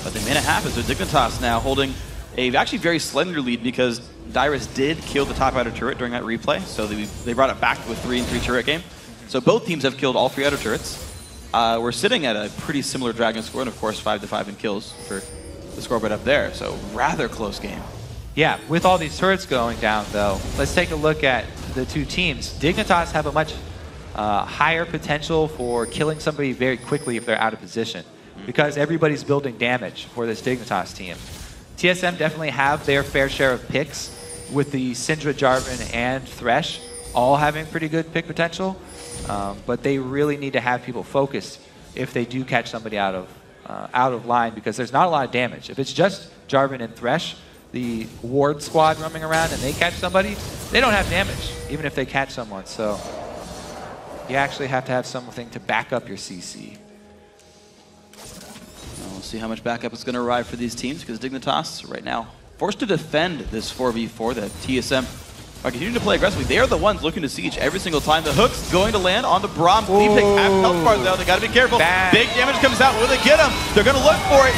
But the minute happens with Dignitas now holding a actually very slender lead because Dyrus did kill the top outer turret during that replay, so they brought it back to a 3-3 turret game. So both teams have killed all 3 outer turrets. We're sitting at a pretty similar Dragon score, and of course 5-5 in kills for the scoreboard up there, so rather close game. Yeah, with all these turrets going down though, let's take a look at the two teams. Dignitas have a much higher potential for killing somebody very quickly if they're out of position, because everybody's building damage for this Dignitas team. TSM definitely have their fair share of picks, with the Syndra, Jarvan, and Thresh all having pretty good pick potential, but they really need to have people focused if they do catch somebody out of line, because there's not a lot of damage. If it's just Jarvan and Thresh, the ward squad roaming around, and they catch somebody, they don't have damage, even if they catch someone. So you actually have to have something to back up your CC. We'll see how much backup is going to arrive for these teams, because Dignitas right now forced to defend this 4v4 that TSM are continuing to play aggressively. They are the ones looking to siege every single time. The hook's going to land on the Braum. Gleebglarbu takes half health bar though. They got to be careful. Bad. Big damage comes out. Will they get him? They're going to look for it.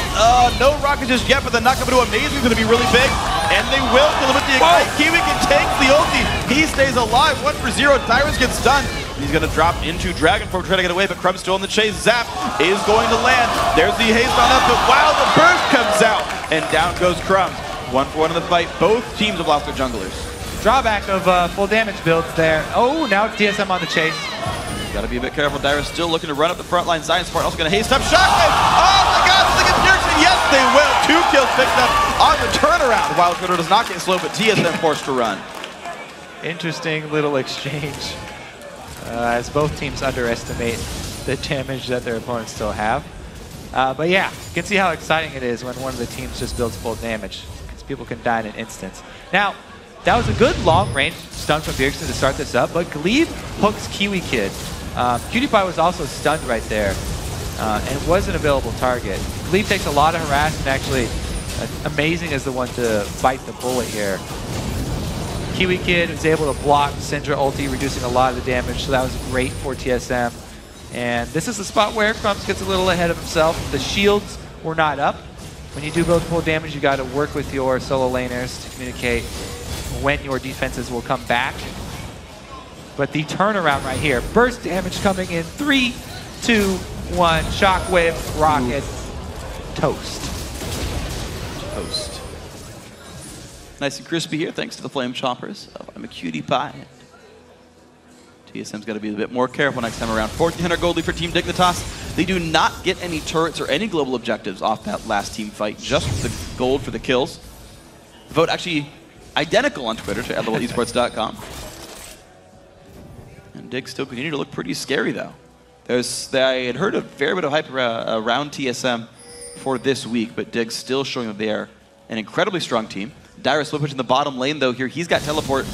No rockets just yet, but the knock up into Amazing is going to be really big. And they will kill him with the Ignite. KiWiKiD takes the ulti. He stays alive. 1 for 0. Dyrus gets stunned. He's going to drop into Dragon Form to try to get away, but Crumbzz still in the chase. Zap is going to land. There's the haste on up, but wow, the burst comes out. And down goes Crumbzz. 1 for 1 in the fight. Both teams have lost their junglers. Drawback of full damage builds there. Oh, now it's TSM on the chase. Got to be a bit careful. Dyrus still looking to run up the front line. Spartan also going to haste up. Shockwave! Oh my god, look at Bjergsen! Yes, they will! 2 kills picked up on the turnaround. WildTurtle does not get slow, but TSM forced to run. Interesting little exchange as both teams underestimate the damage that their opponents still have. But yeah, you can see how exciting it is when one of the teams just builds full damage, because people can die in an instant. Now, that was a good long-range stun from Bjergsen to start this up, but Gleeb hooks KiWiKiD. PewDiePie was also stunned right there and was an available target. Gleeb takes a lot of harass, and actually Amazing is the one to bite the bullet here. KiWiKiD was able to block Syndra ulti, reducing a lot of the damage, so that was great for TSM. And this is the spot where Crumbzz gets a little ahead of himself. The shields were not up. When you do build full damage, you got to work with your solo laners to communicate when your defenses will come back. But the turnaround right here, burst damage coming in, 3, 2, 1, shockwave, rocket, toast. Toast. Nice and crispy here, thanks to the flame choppers of Imaqtpie. TSM's got to be a bit more careful next time around. 1,400 gold lead for Team Dignitas. They do not get any turrets or any global objectives off that last team fight, just the gold for the kills. The vote actually identical on Twitter to LOLesports.com. And Dig still continue to look pretty scary though. I had heard a fair bit of hype around TSM for this week, but Dig's still showing that they are an incredibly strong team. Dyrus will push in the bottom lane though here. He's got teleport.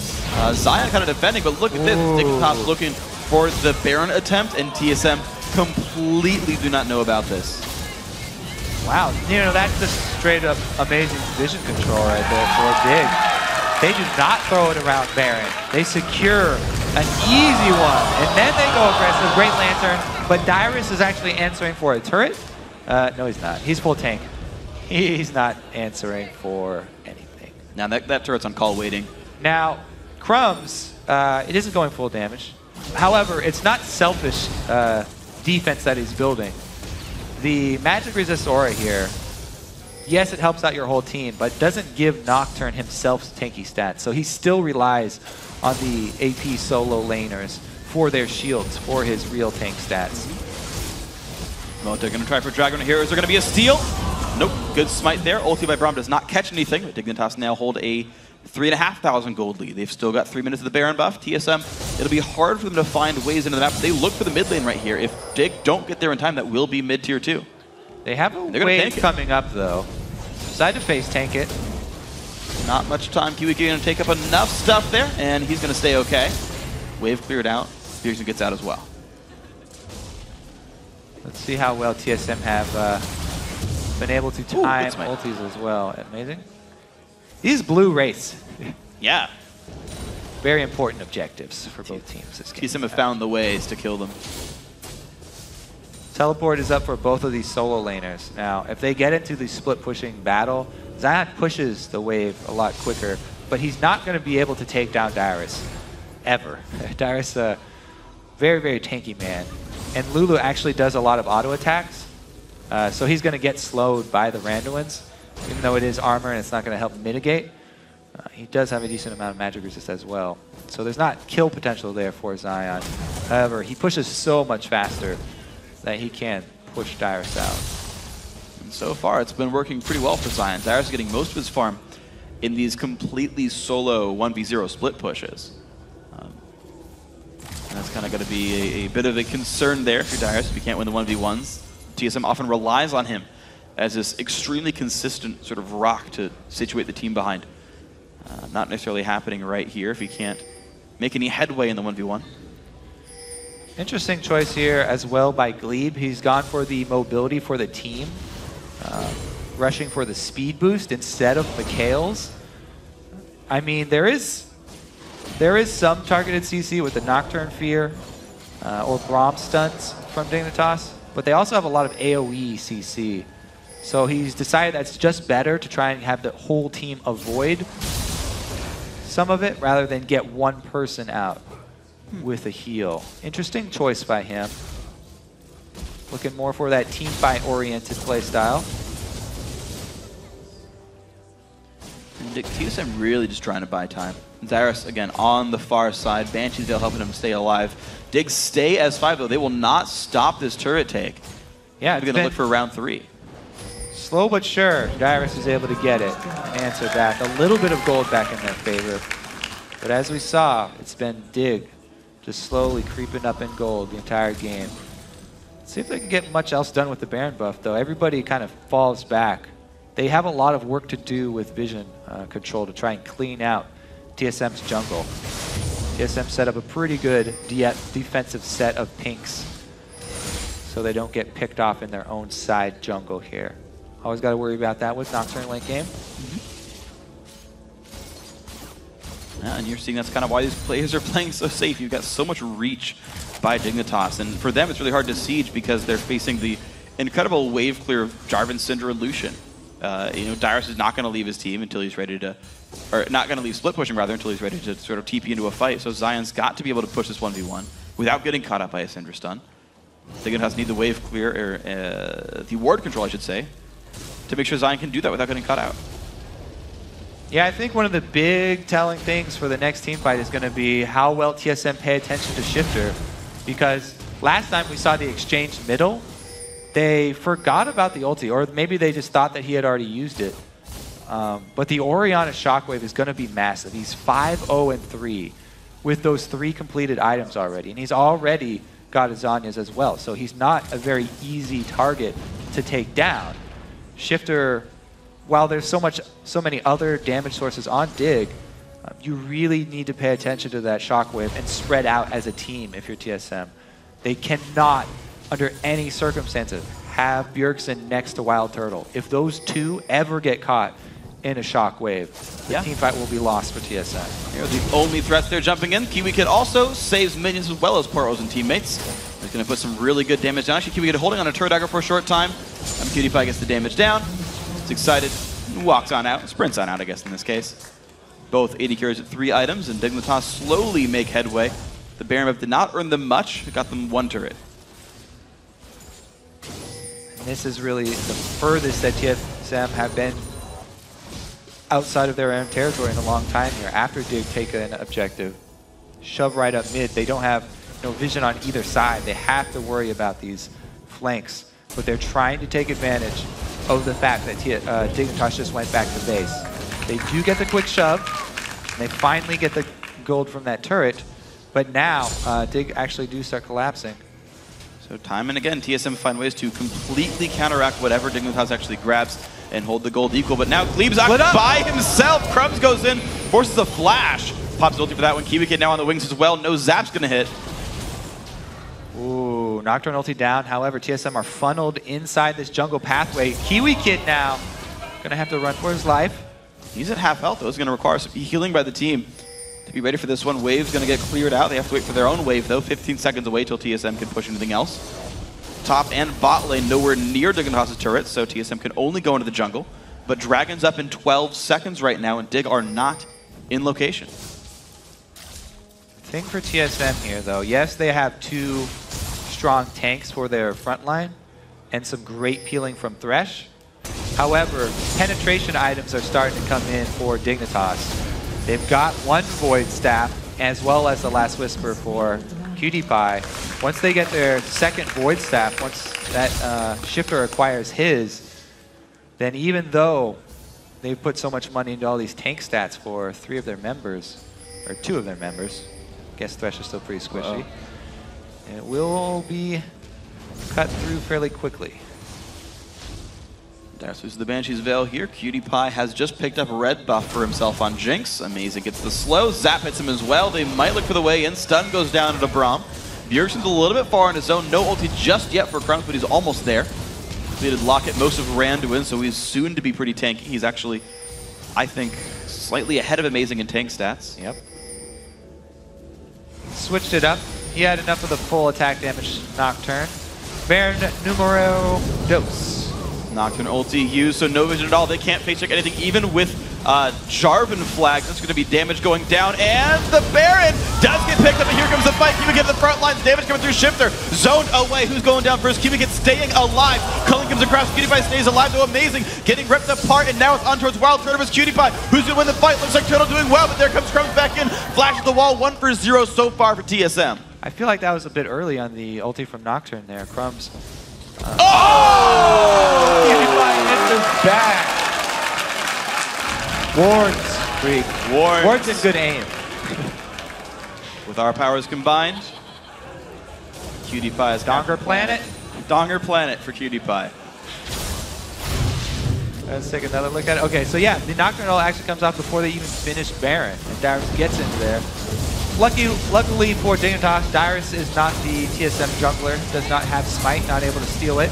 Zion kind of defending, but look at this. Dignitas looking for the Baron attempt, and TSM completely do not know about this. Wow, you know, that's just straight up amazing vision control right there for Dig. They do not throw it around Baron. They secure an easy one, and then they go aggressive. Great Lantern, but Dyrus is actually answering for a turret. No, he's not. He's full tank. He's not answering for anything. Now that turret's on call waiting. Now, Crumbzz, it isn't going full damage. However, it's not selfish defense that he's building. The magic resist aura here, yes, it helps out your whole team, but doesn't give Nocturne himself tanky stats. So he still relies on the AP solo laners for their shields, for his real tank stats. Well, they're going to try for Dragon here. Is there going to be a steal? Nope. Good smite there. Ulti by Braum does not catch anything, but Dignitas now hold a 3,500 gold lead. They've still got 3 minutes of the Baron buff. TSM, it'll be hard for them to find ways into the map. They look for the mid lane right here. If Dig don't get there in time, that will be mid tier 2. They have a wave coming up, though. Decide to face tank it. Not much time. KiWiKiD going to take up enough stuff there, and he's going to stay okay. Wave cleared out. Bjergsen gets out as well. Let's see how well TSM have been able to time ultis as well. Amazing. These blue wraiths. Yeah. Very important objectives for both teams this game. TSM have found the ways to kill them. Teleport is up for both of these solo laners. Now, if they get into the split pushing battle, Zion pushes the wave a lot quicker, but he's not going to be able to take down Dyrus, ever. Dyrus, very, very tanky man. And Lulu actually does a lot of auto attacks, so he's going to get slowed by the Randuins, even though it is armor and it's not going to help mitigate. He does have a decent amount of magic resist as well. So there's not kill potential there for Zion. However, he pushes so much faster that he can push Dyrus out. And so far, it's been working pretty well for Zion. Dyrus is getting most of his farm in these completely solo 1v0 split pushes. And that's kind of going to be a bit of a concern there for Dyrus if you can't win the 1v1s. TSM often relies on him as this extremely consistent sort of rock to situate the team behind. Not necessarily happening right here if he can't make any headway in the 1v1. Interesting choice here as well by Gleeb. He's gone for the mobility for the team, rushing for the speed boost instead of Mikhail's. I mean, there is some targeted CC with the Nocturne Fear or Braum stunts from Dignitas, but they also have a lot of AoE CC. So he's decided that's just better to try and have the whole team avoid some of it rather than get one person out with a heal. Interesting choice by him. Looking more for that team fight oriented play style. And TSM really just trying to buy time. Dyrus, again, on the far side. Banshee's Veil helping him stay alive. Dig stay as 5, though. They will not stop this turret take. Yeah, they're going to look for round 3. Slow but sure, Dyrus is able to get it. Answer back. A little bit of gold back in their favor. But as we saw, it's been Dig just slowly creeping up in gold the entire game. Let's see if they can get much else done with the Baron buff, though. Everybody kind of falls back. They have a lot of work to do with vision control to try and clean out TSM's jungle. TSM set up a pretty good defensive set of pinks so they don't get picked off in their own side jungle here. Always got to worry about that with Nocturne late game. Yeah, and you're seeing that's kind of why these players are playing so safe. You've got so much reach by Dignitas, and for them it's really hard to siege because they're facing the incredible wave clear of Jarvan, Syndra, and Lucian. You know, Dyrus is not going to leave his team until he's ready to, or not going to leave split pushing rather until he's ready to sort of TP into a fight. So Zion's got to be able to push this 1v1 without getting caught up by a Syndra stun. Dignitas need the wave clear, or the ward control, I should say, to make sure Zion can do that without getting caught out. Yeah, I think one of the big telling things for the next team fight is going to be how well TSM pay attention to Shiphtur, because last time we saw the exchange middle, they forgot about the ulti, or maybe they just thought that he had already used it. But the Orianna Shockwave is going to be massive. He's 5-0-3 with those 3 completed items already, and he's already got Azanya's as well, so he's not a very easy target to take down. Shiphtur, while there's so many other damage sources on Dig, you really need to pay attention to that Shockwave and spread out as a team if you're TSM. They cannot, under any circumstances, have Bjergsen next to WildTurtle. If those two ever get caught in a Shockwave, the team fight will be lost for TSM. Here are the only threats there jumping in. KiWiKiD also saves minions as well as Poros and teammates. He's going to put some really good damage down. Actually, KiWiKiD holding on a turret dagger for a short time. PewDiePie gets the damage down. He's excited. Walks on out. Sprints on out, I guess, in this case. Both AD carries at 3 items, and Dignitas slowly make headway. The Baron buff did not earn them much. It got them 1 turret. And this is really the furthest that TSM have been outside of their own territory in a long time here. After Dig take an objective, shove right up mid. They don't have no vision on either side. They have to worry about these flanks but they're trying to take advantage of the fact that Dignitas just went back to base. They do get the quick shove, and they finally get the gold from that turret, but now Dig actually do start collapsing. So time and again, TSM find ways to completely counteract whatever Dignitas actually grabs and hold the gold equal. But now Gleebglarbu by himself. Crumbzz goes in, forces a flash. Pops ulti for that one. KiWiKiD now on the wings as well. No zap's going to hit. Ooh, Nocturne ulti down. However, TSM are funneled inside this jungle pathway. KiWiKiD now going to have to run for his life. He's at half health, though. It's going to require some healing by the team to be ready for this one. Wave's going to get cleared out. They have to wait for their own wave, though. 15 seconds away till TSM can push anything else. Top and bot lane nowhere near Dignitas' turret, so TSM can only go into the jungle. But Dragon's up in 12 seconds right now, and Dig are not in location. Thing for TSM here, though, yes, they have 2 strong tanks for their front line and some great peeling from Thresh. However, penetration items are starting to come in for Dignitas. They've got 1 Void Staff, as well as the Last Whisper for Shiphtur. Once they get their 2nd Void Staff, once that Shiphtur acquires his, then even though they've put so much money into all these tank stats for 3 of their members, or 2 of their members, I guess Thresh is still pretty squishy, it will be cut through fairly quickly. Dyrus loses the Banshee's Veil here. QtPie has just picked up a red buff for himself on Jinx. Amazing gets the slow. Zap hits him as well. They might look for the way in. Stun goes down to Braum. Bjergsen's a little bit far in his zone. No ulti just yet for Crumbzz, but he's almost there. Completed Locket most of Randuin, so he's soon to be pretty tanky. He's actually, I think, slightly ahead of Amazing in tank stats. Yep. Switched it up. He had enough of the full attack damage Nocturne. Baron numero dos. Nocturne ulti used, so no vision at all. They can't face check anything, even with Jarvan flags. That's going to be damage going down, and the Baron does get picked up, and here comes the fight. KiWiKiD at the front line, damage coming through Shiphtur. Zoned away, who's going down first? KiWiKiD staying alive. Culling comes across, QtPie stays alive, though Amazing getting ripped apart, and now it's on towards WildTurtle vs QtPie. Who's going to win the fight? Looks like Turtle doing well, but there comes Crumbzz back in. Flashes the wall, 1 for 0 so far for TSM. I feel like that was a bit early on the ulti from Nocturne there. Crumbzz. QtPie hits his back. Wards. Wards in good aim. With our powers combined, QtPie is Donger Planet. Donger Planet for QtPie. Let's take another look at it. Okay, so yeah, the Nocturne ult actually comes off before they even finish Baron, and Dyrus gets into there. Luckily for Dignitas, Dyrus is not the TSM jungler, does not have Smite, not able to steal it.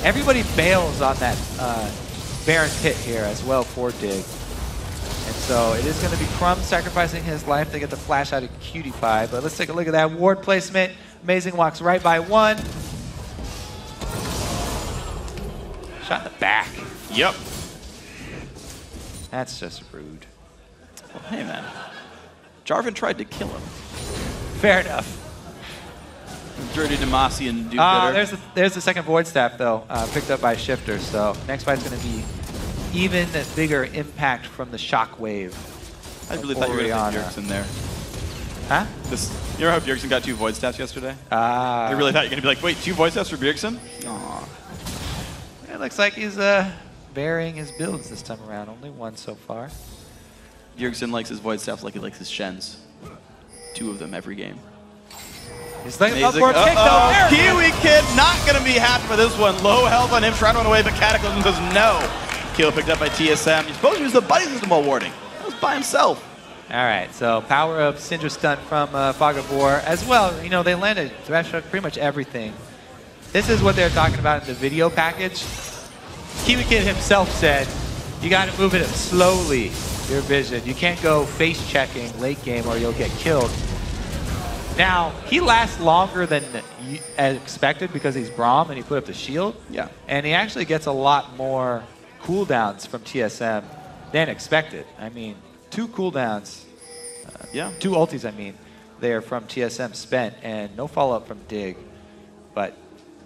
Everybody bails on that Baron pit here as well for Dig. And so it is going to be Crumbzz sacrificing his life to get the flash out of QtPie, but let's take a look at that ward placement. Amazing walks right by 1. Shot in the back. Yep. That's just rude. Well, hey, man. Jarvan tried to kill him. Fair enough. Dirty Demacian do better. There's the 2nd Void Staff, though, picked up by Shiphtur. So next fight's going to be even bigger impact from the shockwave. I really thought you were going to Bjergsen there. Huh? You know how Bjergsen got 2 Void Staffs yesterday? I really thought you were going to be like, wait, 2 Void Staffs for Bjergsen? Aw. It looks like he's varying his builds this time around. Only 1 so far. Bjergsen likes his Void Staff like he likes his Shens. 2 of them every game. He's looking up for a kick, though. KiWiKiD not going to be happy for this one. Low health on him, trying to run away, but Cataclysm says no. Kill picked up by TSM. He's supposed to use the buddy system while warding. That was by himself. All right, so power of Syndra Stun from Fog of War as well. You know, they landed Thresh pretty much everything. This is what they're talking about in the video package. KiWiKiD himself said, you got to move it slowly, your vision. You can't go face checking late game or you'll get killed. Now, he lasts longer than expected because he's Braum and he put up the shield. Yeah. And he actually gets a lot more cooldowns from TSM than expected. I mean, 2 cooldowns, 2 ultis, I mean, there from TSM spent and no follow-up from Dig. But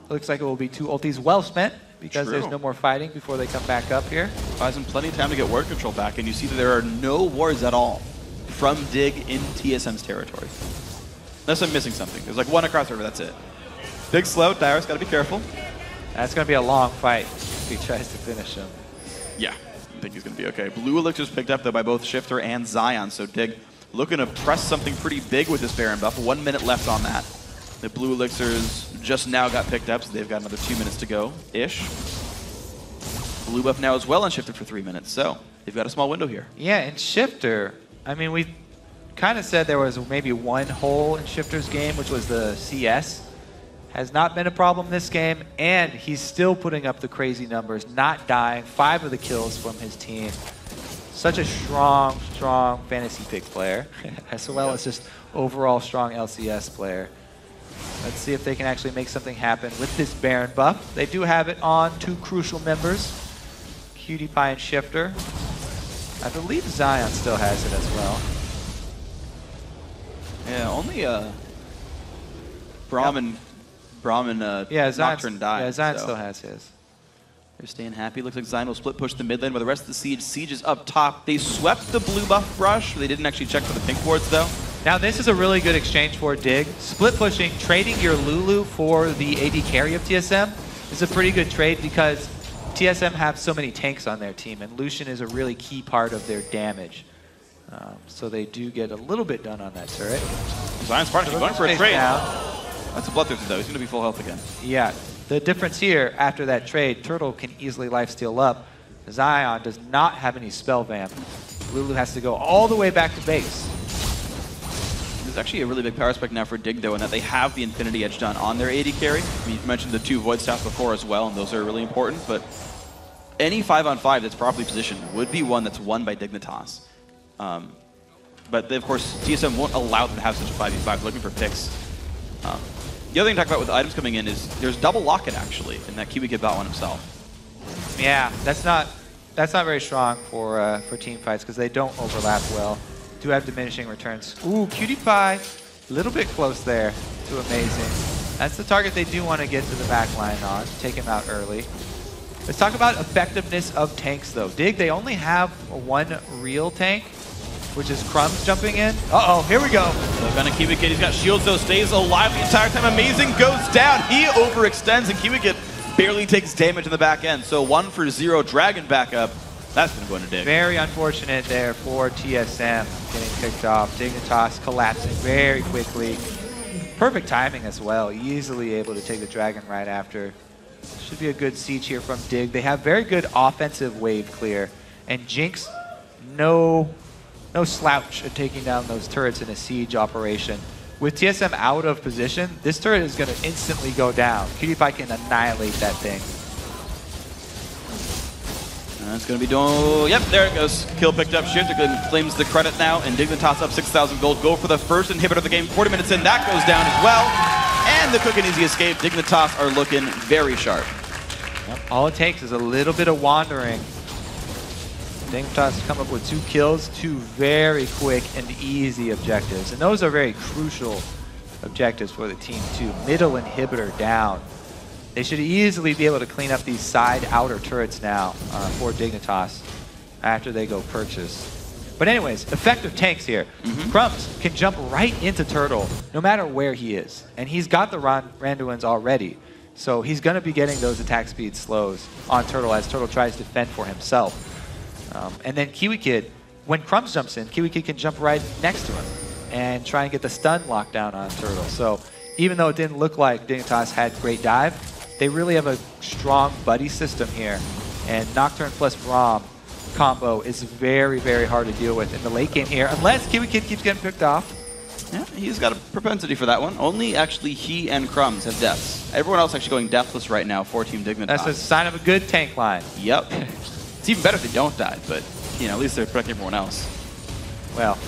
it looks like it will be 2 ultis well spent because there's no more fighting before they come back up here. Buys him plenty of time to get ward control back, and you see that there are no wards at all from Dig in TSM's territory. Unless I'm missing something. There's like 1 across the river, that's it. Big slow, Dyrus, gotta be careful. That's going to be a long fight if he tries to finish him. Yeah, I think he's going to be okay. Blue Elixir's picked up, though, by both Shiphtur and Zion, so Dig looking to press something pretty big with this Baron buff. 1 minute left on that. The Blue Elixirs just now got picked up, so they've got another 2 minutes to go-ish. Blue buff now as well on Shiphtur for 3 minutes, so they've got a small window here. Yeah, and Shiphtur, I mean, we kind of said there was maybe one hole in Shiphtur's game, which was the CS. Has not been a problem this game, and he's still putting up the crazy numbers, not dying, 5 of the kills from his team. Such a strong, strong fantasy pick player, as well as just overall strong LCS player. Let's see if they can actually make something happen with this Baron buff. They do have it on 2 crucial members, PewDiePie and Shiphtur. I believe Zion still has it as well. Yeah, only Brahmin Nocturne died. Yeah, Zion still has his. They're staying happy. Looks like Zion will split push the mid lane, but the rest of the Siege. Siege is up top. They swept the blue buff brush. They didn't actually check for the pink wards, though. Now, this is a really good exchange for Dig. Split pushing, trading your Lulu for the AD carry of TSM is a pretty good trade because TSM have so many tanks on their team, and Lucian is a really key part of their damage. So they do get a little bit done on that turret. Zion's Spartan going for a trade. Down. That's a Bloodthirster, though. He's going to be full health again. Yeah. The difference here, after that trade, Turtle can easily lifesteal up. Zion does not have any spell vamp. Lulu has to go all the way back to base. There's actually a really big power spec now for Dig, though, in that they have the Infinity Edge done on their AD carry. I mean, you mentioned the 2 Void Staffs before as well, and those are really important, but any 5-on-5 that's properly positioned would be one that's won by Dignitas. But they, of course, TSM won't allow them to have such a 5v5. Looking for picks. The other thing to talk about with the items coming in is there's double locket, actually, in that KiWiKiD bought one himself. Yeah, that's not very strong for team fights because they don't overlap well. Do have diminishing returns. Ooh, PewDiePie, a little bit close there to amazing. That's the target they do want to get to the back line on, take him out early. Let's talk about effectiveness of tanks, though. Dig, they only have 1 real tank, which is Crumbzz jumping in. Uh-oh, here we go. Look on a KiWiKiD, he's got shields, though, stays alive the entire time. Amazing goes down. He overextends, and KiWiKiD barely takes damage in the back end. So 1 for 0, Dragon back up. That's going to go into Dig. Very unfortunate there for TSM getting picked off. Dignitas collapsing very quickly. Perfect timing as well. Easily able to take the Dragon right after. Should be a good siege here from Dig. They have very good offensive wave clear. And Jinx, no slouch at taking down those turrets in a siege operation. With TSM out of position, this turret is going to instantly go down. PewDiePie can annihilate that thing. That's going to be doing... Yep, there it goes. Kill picked up. Shiphtur claims the credit now, and Dignitas up 6,000 gold. Go for the first inhibitor of the game. 40 minutes in, that goes down as well. And the quick and easy escape. Dignitas are looking very sharp. Yep. All it takes is a little bit of wandering. Dignitas come up with 2 kills, 2 very quick and easy objectives. And those are very crucial objectives for the team, too. Middle inhibitor down. They should easily be able to clean up these side outer turrets now for Dignitas after they go purchase. But anyways, effective tanks here. Crumbzz can jump right into Turtle no matter where he is. And he's got the Randuins already. So he's going to be getting those attack speed slows on Turtle as Turtle tries to fend for himself. And then KiWiKiD, when Crumbzz jumps in, KiWiKiD can jump right next to him and try and get the stun lockdown on Turtle. So even though it didn't look like Dignitas had great dive, they really have a strong buddy system here. And Nocturne plus Braum combo is very, very hard to deal with in the late game here, unless KiWiKiD keeps getting picked off. Yeah, he's got a propensity for that one. Only actually he and Crumbzz have deaths. Everyone else actually going deathless right now for Team Dignitas. That's a sign of a good tank line. Yep. It's even better if they don't die, but you know, at least they're protecting everyone else. Well.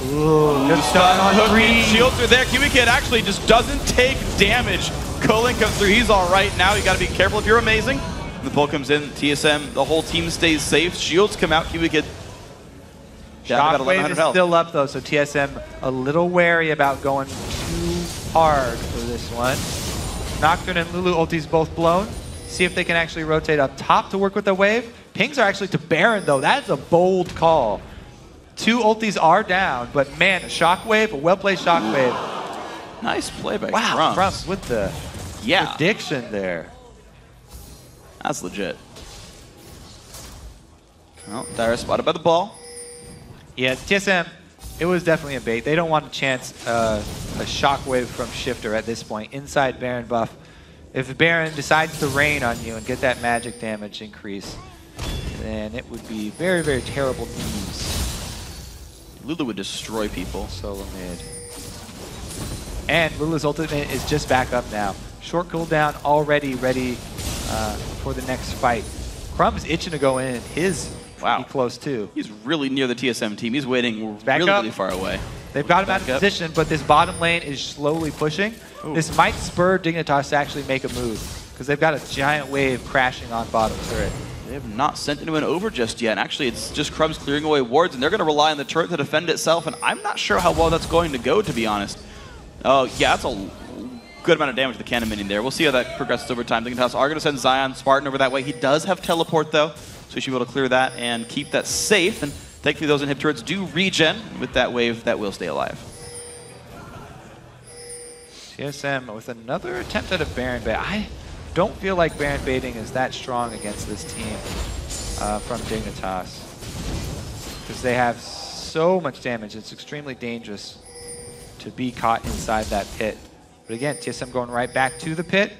Ooh, good stun on green. Shields are there. KiWiKiD actually just doesn't take damage. Culling comes through. He's all right now. You got to be careful if you're amazing. And the pull comes in. TSM, the whole team stays safe. Shields come out. KiWiKiD. Shockwave is still up though, so TSM a little wary about going too hard for this one. Nocturne and Lulu ultis both blown. See if they can actually rotate up top to work with the wave. Pings are actually to Baron though. That's a bold call. 2 ultis are down, but man, a Shockwave, a well-played Shockwave. Nice play by Wow, Crumbzz with the prediction there. That's legit. Well, Dyrus spotted by the ball. Yeah, TSM, it was definitely a bait. They don't want a chance, a shockwave from Shiphtur at this point. Inside Baron buff. If Baron decides to rain on you and get that magic damage increase, then it would be very, very terrible news. Lulu would destroy people. Solo mid. And Lulu's ultimate is just back up now. Short cooldown, already ready for the next fight. Crumbzz is itching to go in. His pretty close too. He's really near the TSM team. He's waiting really far away. They've got him out of position, but this bottom lane is slowly pushing. Ooh. This might spur Dignitas to actually make a move, because they've got a giant wave crashing on bottom turret. They have not sent anyone over just yet. Actually, it's just Crumbzz clearing away wards, and they're going to rely on the turret to defend itself, and I'm not sure how well that's going to go, to be honest. Oh, yeah, that's a good amount of damage to the cannon minion there. We'll see how that progresses over time. Dignitas are going to send Zion, Spartan over that way. He does have teleport, though, so he should be able to clear that and keep that safe. And thankfully, those inhib turrets do regen. With that wave, that will stay alive. TSM with another attempt at a Baron bait. I don't feel like Baron baiting is that strong against this team from Dignitas, because they have so much damage. It's extremely dangerous to be caught inside that pit. But again, TSM going right back to the pit.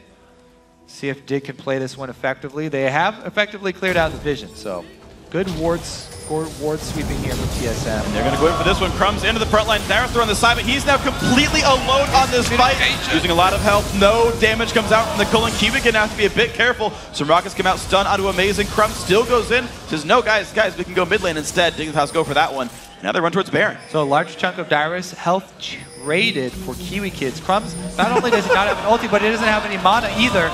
See if Dig can play this one effectively. They have effectively cleared out the vision, so good ward sweeping here from TSM. And they're going to go in for this one. Crumbzz into the front line. Dyrus on the side, but he's now completely alone on this fight. Using a lot of health. No damage comes out from the Kulin. KiWiKiD going to have to be a bit careful. Some rockets come out, stun onto Amazing. Crumbzz still goes in. Says, no, guys, we can go mid lane instead. Dignitas go for that one. Now they run towards Baron. So a large chunk of Dyrus health traded for KiWiKiD's. Crumbzz not only does he not have an ulti, but he doesn't have any mana either.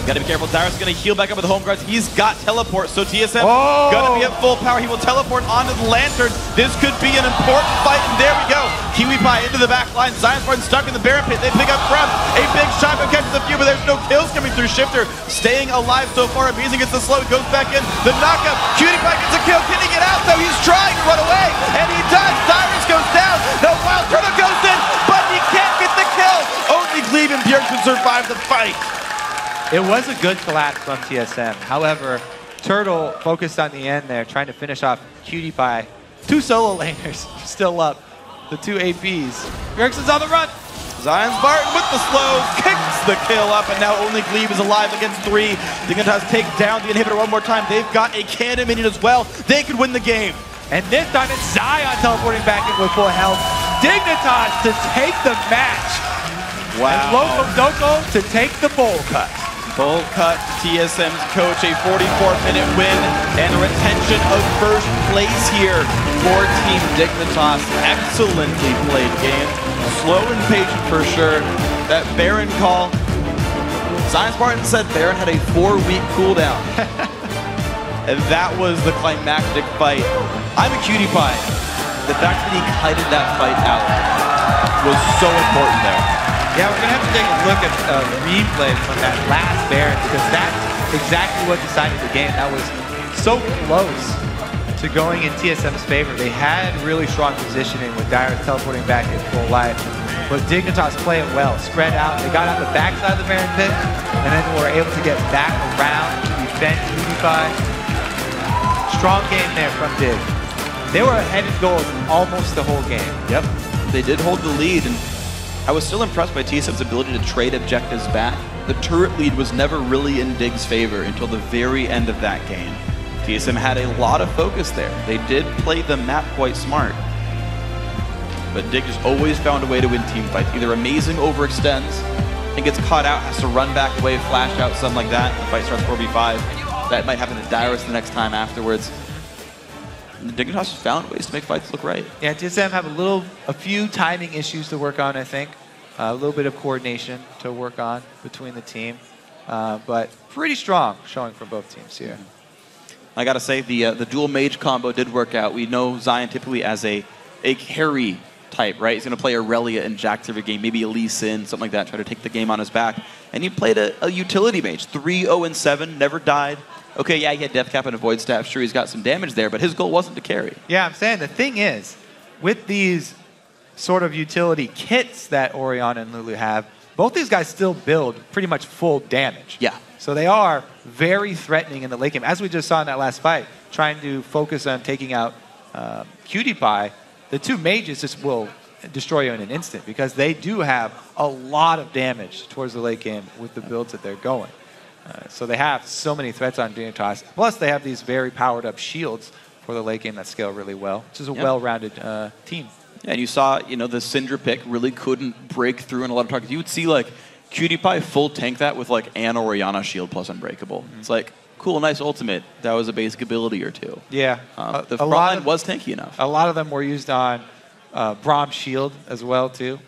Gotta be careful. Dyrus is gonna heal back up with the home guards. He's got teleport, so TSM gonna be at full power. He will teleport onto the Lantern. This could be an important fight, and there we go. KiWiKiD into the back line. Zion Spartan stuck in the Baron pit. They pick up Crumbzz. A big shotgun catches a few, but there's no kills coming through. Shiphtur staying alive so far. Amazing gets the slow, goes back in. The knockup. KiWiKiD gets a kill. Can he get out though? He's trying to run away, and he does. Dyrus goes down. The WildTurtle goes in, but he can't get the kill. Only Gleeb and Bjergsen survive the fight. It was a good collapse from TSM. However, Turtle focused on the end there, trying to finish off QtPie. Two solo laners still up. The two APs. Bjergsen's on the run. Zion Spartan with the slows, kicks the kill up, and now only Gleeb is alive against three. Dignitas take down the inhibitor one more time. They've got a cannon minion as well. They could win the game. And this time it's Zion teleporting back in with full health. Dignitas to take the match. Wow. And Loco to take the bowl cut. Bowl cut, TSM's coach, a 44-minute win and a retention of first place here for Team Dignitas. Excellently played game. Slow and patient for sure. That Baron call. Zion Spartan said Baron had a 4-week cooldown. And that was the climactic fight. I'm a QtPie. The fact that he kited that fight out was so important there. Yeah, we're going to have to take a look at a replay from that last Baron, because that's exactly what decided the game. That was so close to going in TSM's favor. They had really strong positioning with Dyrus teleporting back in full life. But Dignitas play it well, spread out. They got out the backside of the Baron pit, and then were able to get back around to defend QtPie. Strong game there from Dig. They were ahead in goals almost the whole game. Yep, they did hold the lead, and I was still impressed by TSM's ability to trade objectives back. The turret lead was never really in Dig's favor until the very end of that game. TSM had a lot of focus there. They did play the map quite smart. But Dig just always found a way to win team fights. Either Amazing overextends and gets caught out, has to run back away, flash out, something like that. The fight starts 4v5. That might happen to Dyrus the next time afterwards. And the Dignitas found ways to make fights look right. Yeah, TSM have a few timing issues to work on, I think. A little bit of coordination to work on between the team. But pretty strong showing from both teams here. I gotta say, the dual mage combo did work out. We know Zion typically as a carry type, right? He's gonna play Aurelia and Jax every game, maybe a Lee Sin, something like that, try to take the game on his back. And he played a utility mage, 3-0-7, never died. Okay, yeah, he had Death Cap and a Void Staff. Sure, he's got some damage there, but his goal wasn't to carry. Yeah, I'm saying the thing is, with these sort of utility kits that Orion and Lulu have, both these guys still build pretty much full damage. Yeah. So they are very threatening in the late game, as we just saw in that last fight, trying to focus on taking out QWiKiD. The two mages just will destroy you in an instant because they do have a lot of damage towards the late game with the builds that they're going. So they have so many threats on Dignitas. Plus, they have these very powered-up shields for the late game that scale really well, which is a well-rounded team. Yeah, and you saw, the Syndra pick really couldn't break through in a lot of targets. You would see, like, QWiKiD full tank that with, like, Ana or Orianna shield plus Unbreakable. It's like, cool, nice ultimate. That was a basic ability or two. Yeah. The front line was tanky enough. A lot of them were used on Braum shield as well, too.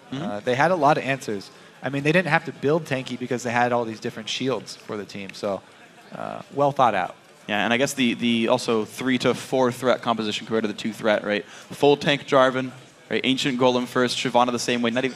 They had a lot of answers. I mean, they didn't have to build tanky because they had all these different shields for the team. So, well thought out. Yeah, and I guess the also 3 to 4 threat composition compared to the 2 threat, right? Full tank Jarvan, right? Ancient Golem first, Shyvana the same way. I don't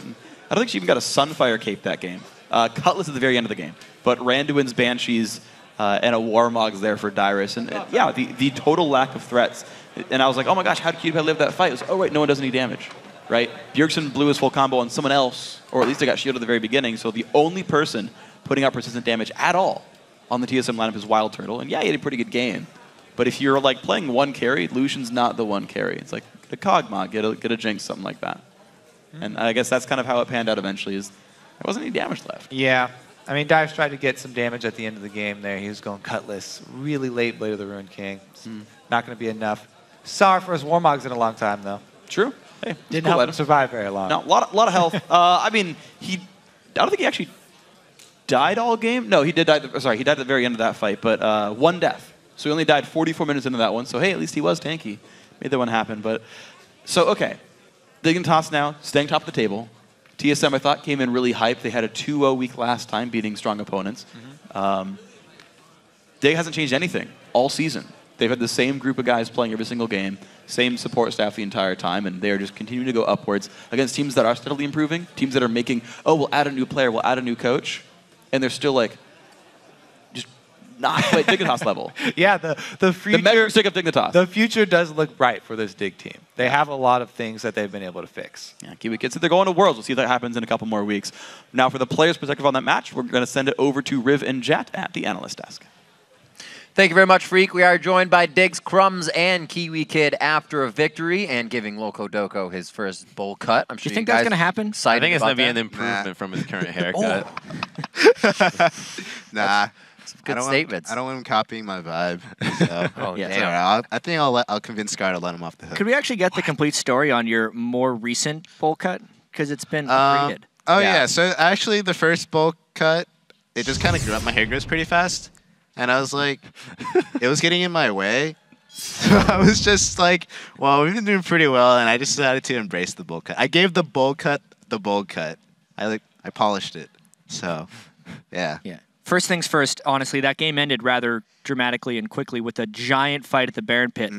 think she even got a Sunfire cape that game. Cutlass at the very end of the game. But Randuin's Banshees and a Warmog's there for Dyrus. And yeah, the total lack of threats. And I was like, oh my gosh, how did QWiKiD live that fight? It was, oh wait, no one does any damage, right? Bjergsen blew his full combo on someone else, or at least they got shielded at the very beginning. So the only person putting out persistent damage at all on the TSM lineup is WildTurtle. And yeah, he had a pretty good game. But if you're like playing one carry, Lucian's not the one carry. It's like get a Kog'Maw, get a Jinx, something like that. And I guess that's kind of how it panned out eventually, is there wasn't any damage left. Yeah. I mean, Dyrus tried to get some damage at the end of the game there. He was going Cutlass really late, Blade of the Ruined King. Not going to be enough. Sorry for his Warmogs in a long time, though. True. Hey, didn't help him survive very long. No, a lot of health. I mean, I don't think he actually died all game. No, he did die. Sorry, he died at the very end of that fight, but 1 death. So he only died 44 minutes into that one. So hey, at least he was tanky. Made that one happen. But so okay, Dignitas now staying top of the table. TSM I thought came in really hyped. They had a 2-0 week last time, beating strong opponents. Dig hasn't changed anything all season. They've had the same group of guys playing every single game, same support staff the entire time, and they are just continuing to go upwards against teams that are steadily improving, teams that are making, oh, we'll add a new player, we'll add a new coach, and they're still like, just not quite Dignitas level. Yeah, the future. The measure stick of Dignitas. The future does look bright for this Dig team. They have a lot of things that they've been able to fix. Yeah, KiWiKiD said they're going to Worlds. We'll see if that happens in a couple more weeks. Now, for the players' perspective on that match, we're going to send it over to Riv and Jet at the analyst desk. Thank you very much, Freak. We are joined by Diggs, Crumbzz, and KiWiKiD after a victory and giving Loco Doco his first bowl cut. I'm sure you think that's going to happen? I think it's going to be an improvement from his current haircut. Nah. Good statements. I don't want him copying my vibe. So yeah, it's all right. I think I'll convince Scar to let him off the hook. Could we actually get the complete story on your more recent bowl cut? Because it's been upgraded. Oh, yeah. So actually, the first bowl cut, it just kind of grew up. My hair grows pretty fast. And I was like, it was getting in my way. So I was just like, well, we've been doing pretty well. And I just decided to embrace the bowl cut. I gave the bowl cut the bowl cut. I polished it. So, yeah. Yeah. First things first, honestly, that game ended rather dramatically and quickly with a giant fight at the Baron Pit.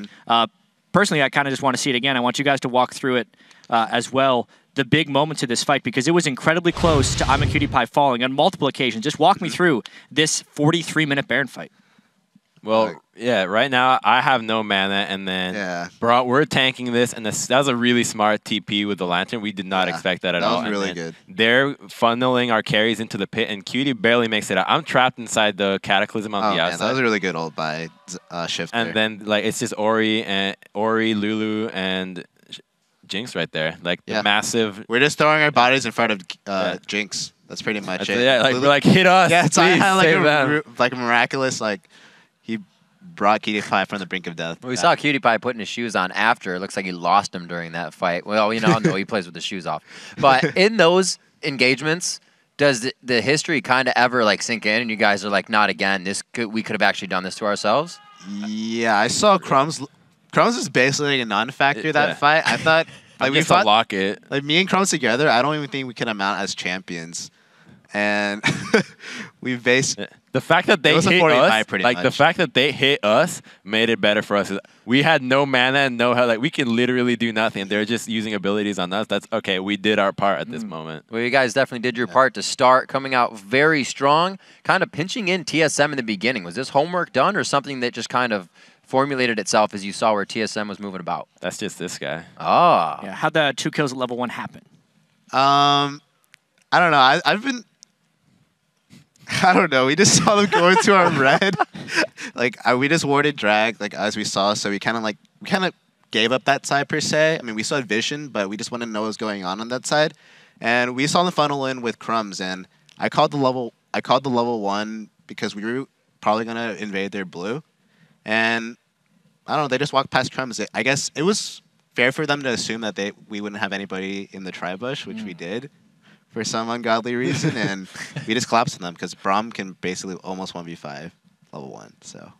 Personally, I kind of just want to see it again. I want you guys to walk through it as well, the big moments of this fight, because it was incredibly close to Imaqtpie falling on multiple occasions. Just walk me through this 43-minute Baron fight. Well, yeah, right now I have no mana, and then bro, we're tanking this, and that was a really smart TP with the Lantern. We did not expect that at all. That was really good. They're funneling our carries into the pit, and QD barely makes it out. I'm trapped inside the Cataclysm on the outside. Man, that was a really good ult by Shiphtur. And then like it's just Ori, Lulu, and Jinx right there. Like the massive. We're just throwing our bodies in front of Jinx. That's pretty much it. Yeah, like we're like hit us. Yeah, it's please, like a miraculous he brought QWiKiD from the brink of death. We saw QWiKiD putting his shoes on after. It looks like he lost them during that fight. Well, no, he plays with his shoes off. But in those engagements, does the history kind of ever like sink in, and you guys are like, not again? We could have actually done this to ourselves. Yeah, I saw Crumbzz. Crumbzz is basically a non-factor that fight. I thought we fought lock it. Like me and Crumbzz together, I don't even think we could amount as champions. And we based the fact that they hit us, pretty much. The fact that they hit us made it better for us. We had no mana and no health. Like we can literally do nothing. They're just using abilities on us. That's okay. We did our part at this moment. Well, you guys definitely did your part to start coming out very strong, kind of pinching in TSM in the beginning. Was this homework done or something that just kind of formulated itself as you saw where TSM was moving about? That's just this guy. Oh. Yeah. How'd the 2 kills at level 1 happen? I don't know. I've been I don't know. We just saw them go into our red. Like we just warded drag, like as we saw. So we kind of gave up that side per se. I mean, we still had vision, but we just wanted to know what was going on that side. And we saw the funnel in with Crumbzz, and I called the level 1 because we were probably gonna invade their blue. And I don't know. They just walked past Crumbzz. I guess it was fair for them to assume that we wouldn't have anybody in the tri-bush, which we did for some ungodly reason, and we just collapsed on them because Braum can basically almost 1v5 level 1. So,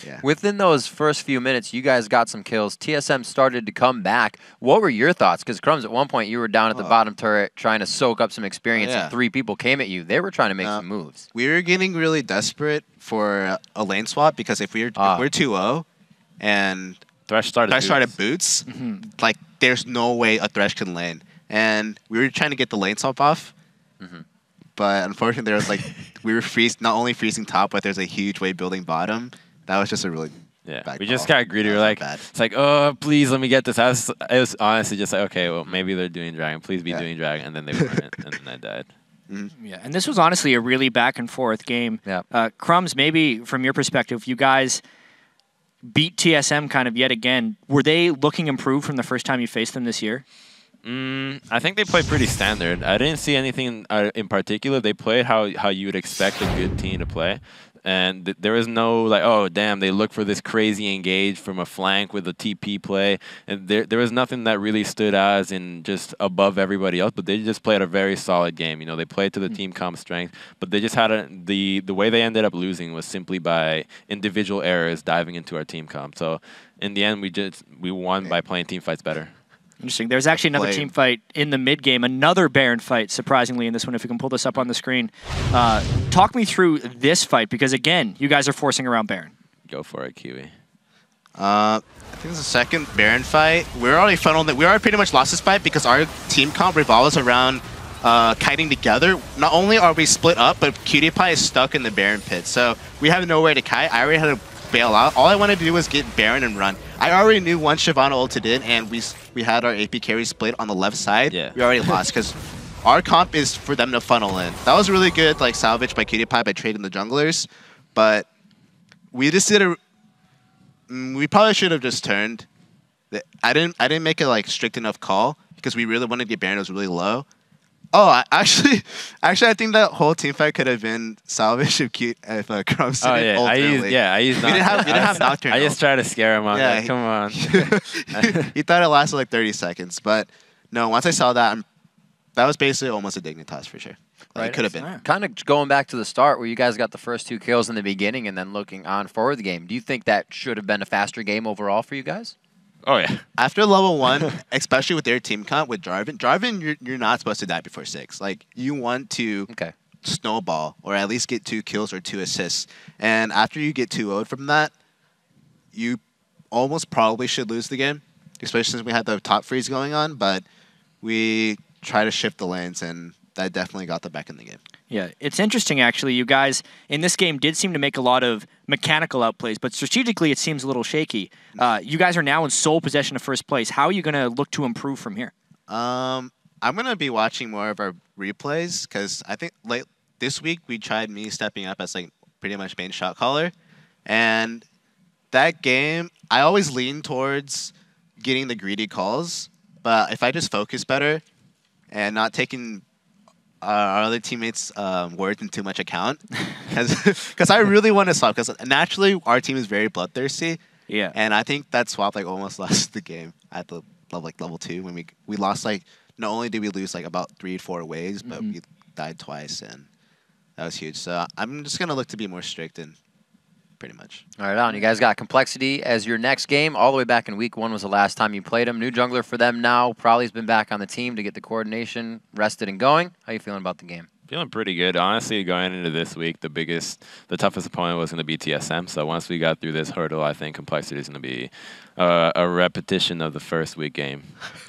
yeah. Within those first few minutes, you guys got some kills. TSM started to come back. What were your thoughts? Because Crumbzz, at one point, you were down at the bottom turret trying to soak up some experience, and 3 people came at you. They were trying to make some moves. We were getting really desperate for a lane swap because if we're 2-0 and Thresh started boots, like there's no way a Thresh can lane. And we were trying to get the lane swap off, but unfortunately there was like we were not only freezing top, but there's a huge wave building bottom. That was just a really bad we call. just got greedy. We're like, it's like, oh, please let me get this. It was honestly just like, okay, well maybe they're doing dragon. Please be doing dragon, and then they weren't, and then I died. Yeah, and this was honestly a really back and forth game. Yeah. Crumbzz, maybe from your perspective, you guys beat TSM kind of yet again. Were they looking improved from the first time you faced them this year? I think they played pretty standard. I didn't see anything in particular. They played how you would expect a good team to play. And there was no like, oh, damn, they look for this crazy engage from a flank with a TP play. And there was nothing that really stood out as in just above everybody else. But they just played a very solid game. You know, they played to the team comp strength. But they just had the way they ended up losing was simply by individual errors diving into our team comp. So in the end, we won by playing team fights better. Interesting. There's actually another team fight in the mid game, another Baron fight, surprisingly, in this one, if we can pull this up on the screen. Talk me through this fight, because again, you guys are forcing around Baron. Go for it, Kiwi. I think it's the second Baron fight. We already pretty much lost this fight because our team comp revolves around kiting together. Not only are we split up, but QDPie is stuck in the Baron pit. So we have nowhere to kite. I already had to bail out. All I wanted to do was get Baron and run. I already knew once Shyvana ulted in and we had our AP carry split on the left side, we already lost because our comp is for them to funnel in. That was really good, like salvage by QDPie by trading the junglers, but we just did we probably should have just turned. I didn't make a like strict enough call because we really wanted to get Baron. It was really low. Oh, actually, I think that whole team fight could have been salvaged if Crumbzz didn't ult early. I used we didn't have Nocturne. I just tried to scare him. Like, come on. He thought it lasted like 30 seconds, but no. Once I saw that, that was basically almost a Dignitas for sure. It could have been. Kind of going back to the start where you guys got the first 2 kills in the beginning and then looking on forward the game. Do you think that should have been a faster game overall for you guys? Oh, yeah. After level 1, especially with their team comp with Jarvan, you're not supposed to die before 6. Like, you want to snowball or at least get 2 kills or 2 assists. And after you get 2-0'd from that, you almost probably should lose the game, especially since we had the top freeze going on. But we try to shift the lanes, and that definitely got them back in the game. Yeah, it's interesting, actually. You guys, in this game, did seem to make a lot of mechanical outplays, but strategically, it seems a little shaky. You guys are now in sole possession of first place. How are you going to look to improve from here? I'm going to be watching more of our replays, because I think this week, we tried me stepping up as like pretty much main shot caller. And that game, I always lean towards getting the greedy calls, but if I just focus better and not taking our other teammates' words in too much account, because I really want to swap. Because naturally, our team is very bloodthirsty. Yeah. And I think that swap like almost lost the game at the level 2 when we lost like not only did we lose like about 3-4 waves, but we died twice, and that was huge. So I'm just gonna look to be more strict and pretty much. All right, on. You guys got Complexity as your next game. All the way back in week 1 was the last time you played him. New jungler for them now. Probably's been back on the team to get the coordination rested and going. How you feeling about the game? Feeling pretty good. Honestly, going into this week, the toughest opponent was going to be TSM. So once we got through this hurdle, I think Complexity is going to be a repetition of the first week game.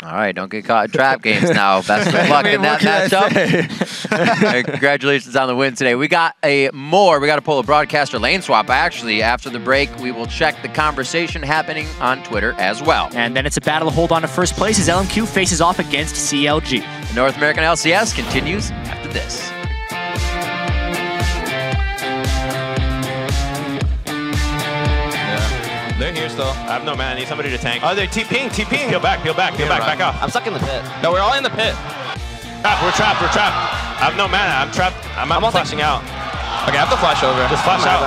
All right, don't get caught in trap games now. Best of luck in that matchup. Congratulations on the win today. We got we got to pull a broadcaster lane swap. Actually, after the break, we will check the conversation happening on Twitter as well. And then it's a battle to hold on to first place as LMQ faces off against CLG. The North American LCS continues after this. They're here still. I have no mana. I need somebody to tank. Oh, they're TPing. Peel back, back off. I'm stuck in the pit. No, we're all in the pit. We're trapped. I have no mana. I'm trapped. I'm flashing out. Okay, I have to flash over. Just flash out.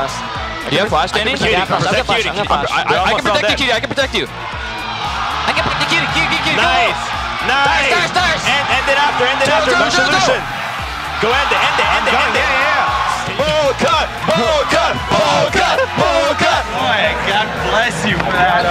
Do you have flash, Danny? I can protect the cutie. I can protect you. I can protect the cutie. Nice. Dyrus. End it after. Lucian. Go end it. Yeah. Bull cut. Oh, God bless you for that.